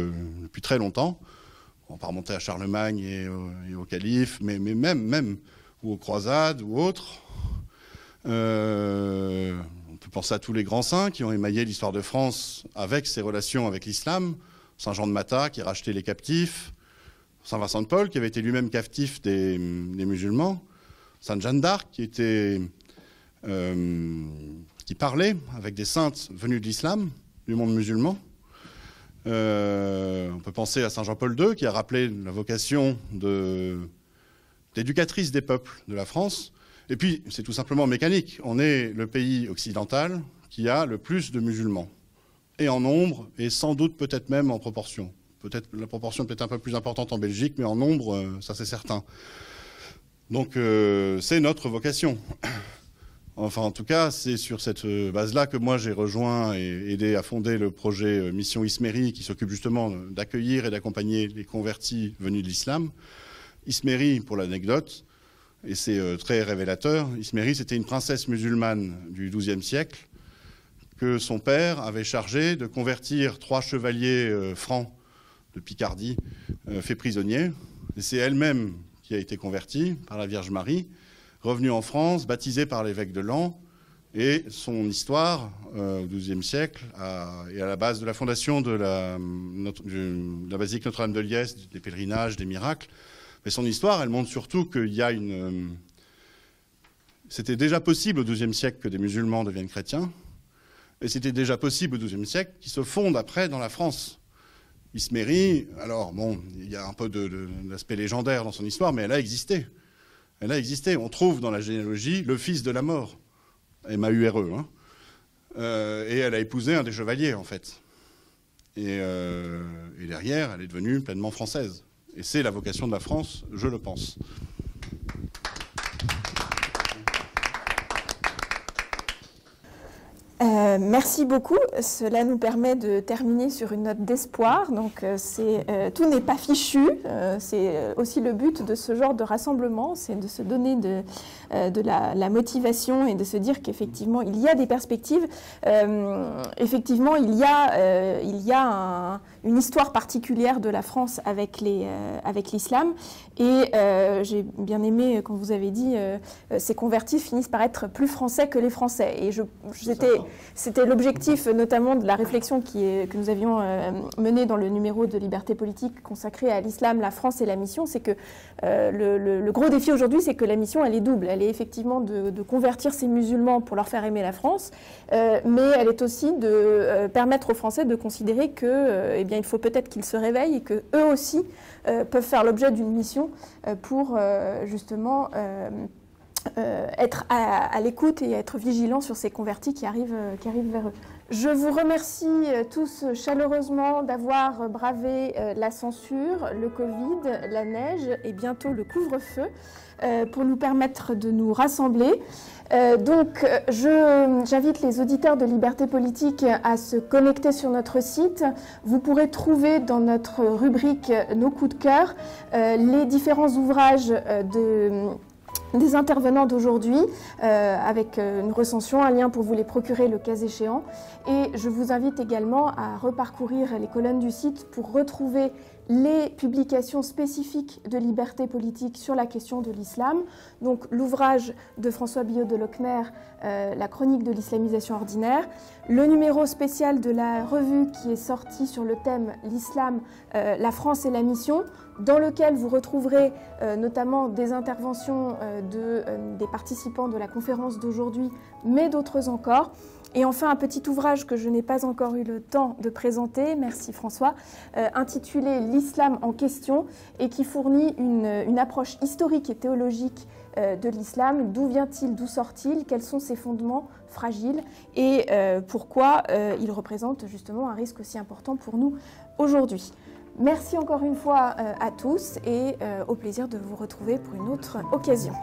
très longtemps. On va pas remonter à Charlemagne et au calife, mais même ou aux croisades ou autres. On peut penser à tous les grands saints qui ont émaillé l'histoire de France avec ses relations avec l'islam. Saint Jean de Matha qui rachetait les captifs. Saint Vincent de Paul qui avait été lui-même captif des musulmans. Sainte Jeanne d'Arc qui parlait avec des saintes venues de l'islam, du monde musulman. On peut penser à Saint Jean-Paul II qui a rappelé la vocation d'éducatrice des peuples de la France. Et puis, c'est tout simplement mécanique. On est le pays occidental qui a le plus de musulmans. Et en nombre, et sans doute peut-être même en proportion. Peut-être la proportion peut-être un peu plus importante en Belgique, mais en nombre, ça c'est certain. Donc, c'est notre vocation. Enfin, en tout cas, c'est sur cette base-là que moi j'ai rejoint et aidé à fonder le projet Mission Isméri, qui s'occupe justement d'accueillir et d'accompagner les convertis venus de l'islam. Isméri, pour l'anecdote, et c'est très révélateur, Isméri, c'était une princesse musulmane du XIIe siècle que son père avait chargé de convertir 3 chevaliers francs de Picardie faits prisonniers. Et c'est elle-même qui a été convertie par la Vierge Marie, revenue en France, baptisée par l'évêque de Laon, et son histoire au XIIe siècle est à la base de la fondation de la basilique Notre-Dame de Liesse, des pèlerinages, des miracles. Mais son histoire, elle montre surtout qu'il y a C'était déjà possible au XIIe siècle que des musulmans deviennent chrétiens, et c'était déjà possible au XIIe siècle qu'ils se fondent après dans la France. Isméri, alors bon, il y a un peu d'aspect légendaire dans son histoire, mais elle a existé. Elle a existé. On trouve dans la généalogie le fils de la mort, M-A-U-R-E, hein. Et elle a épousé un des chevaliers, en fait. Et derrière, elle est devenue pleinement française. Et c'est la vocation de la France, je le pense. Merci beaucoup. Cela nous permet de terminer sur une note d'espoir. Donc, tout n'est pas fichu. C'est aussi le but de ce genre de rassemblement, c'est de se donner de la motivation et de se dire qu'effectivement, il y a des perspectives. Effectivement, il y a une histoire particulière de la France avec l'islam. Et j'ai bien aimé quand vous avez dit ces convertis finissent par être plus français que les Français. Et c'était l'objectif notamment de la réflexion que nous avions menée dans le numéro de Liberté politique consacré à l'islam, la France et la mission. C'est que le gros défi aujourd'hui, c'est que la mission, elle est double. Elle est effectivement de convertir ces musulmans pour leur faire aimer la France, mais elle est aussi de permettre aux Français de considérer que, il faut peut-être qu'ils se réveillent et qu'eux aussi peuvent faire l'objet d'une mission pour justement être à l'écoute et être vigilants sur ces convertis qui arrivent vers eux. Je vous remercie tous chaleureusement d'avoir bravé la censure, le Covid, la neige et bientôt le couvre-feu pour nous permettre de nous rassembler. Donc, j'invite les auditeurs de Liberté politique à se connecter sur notre site. Vous pourrez trouver dans notre rubrique Nos coups de cœur les différents ouvrages des intervenants d'aujourd'hui, avec une recension, un lien pour vous les procurer le cas échéant. Et je vous invite également à reparcourir les colonnes du site pour retrouver les publications spécifiques de Liberté politique sur la question de l'islam. Donc l'ouvrage de François Billaud de Lochner, La chronique de l'islamisation ordinaire, le numéro spécial de la revue qui est sorti sur le thème l'islam, la France et la mission, dans lequel vous retrouverez notamment des interventions des participants de la conférence d'aujourd'hui, mais d'autres encore. Et enfin, un petit ouvrage que je n'ai pas encore eu le temps de présenter, merci François, intitulé « L'islam en question » et qui fournit une approche historique et théologique de l'islam. D'où vient-il, d'où sort-il, quels sont ses fondements fragiles et pourquoi il représente justement un risque aussi important pour nous aujourd'hui. Merci encore une fois à tous et au plaisir de vous retrouver pour une autre occasion.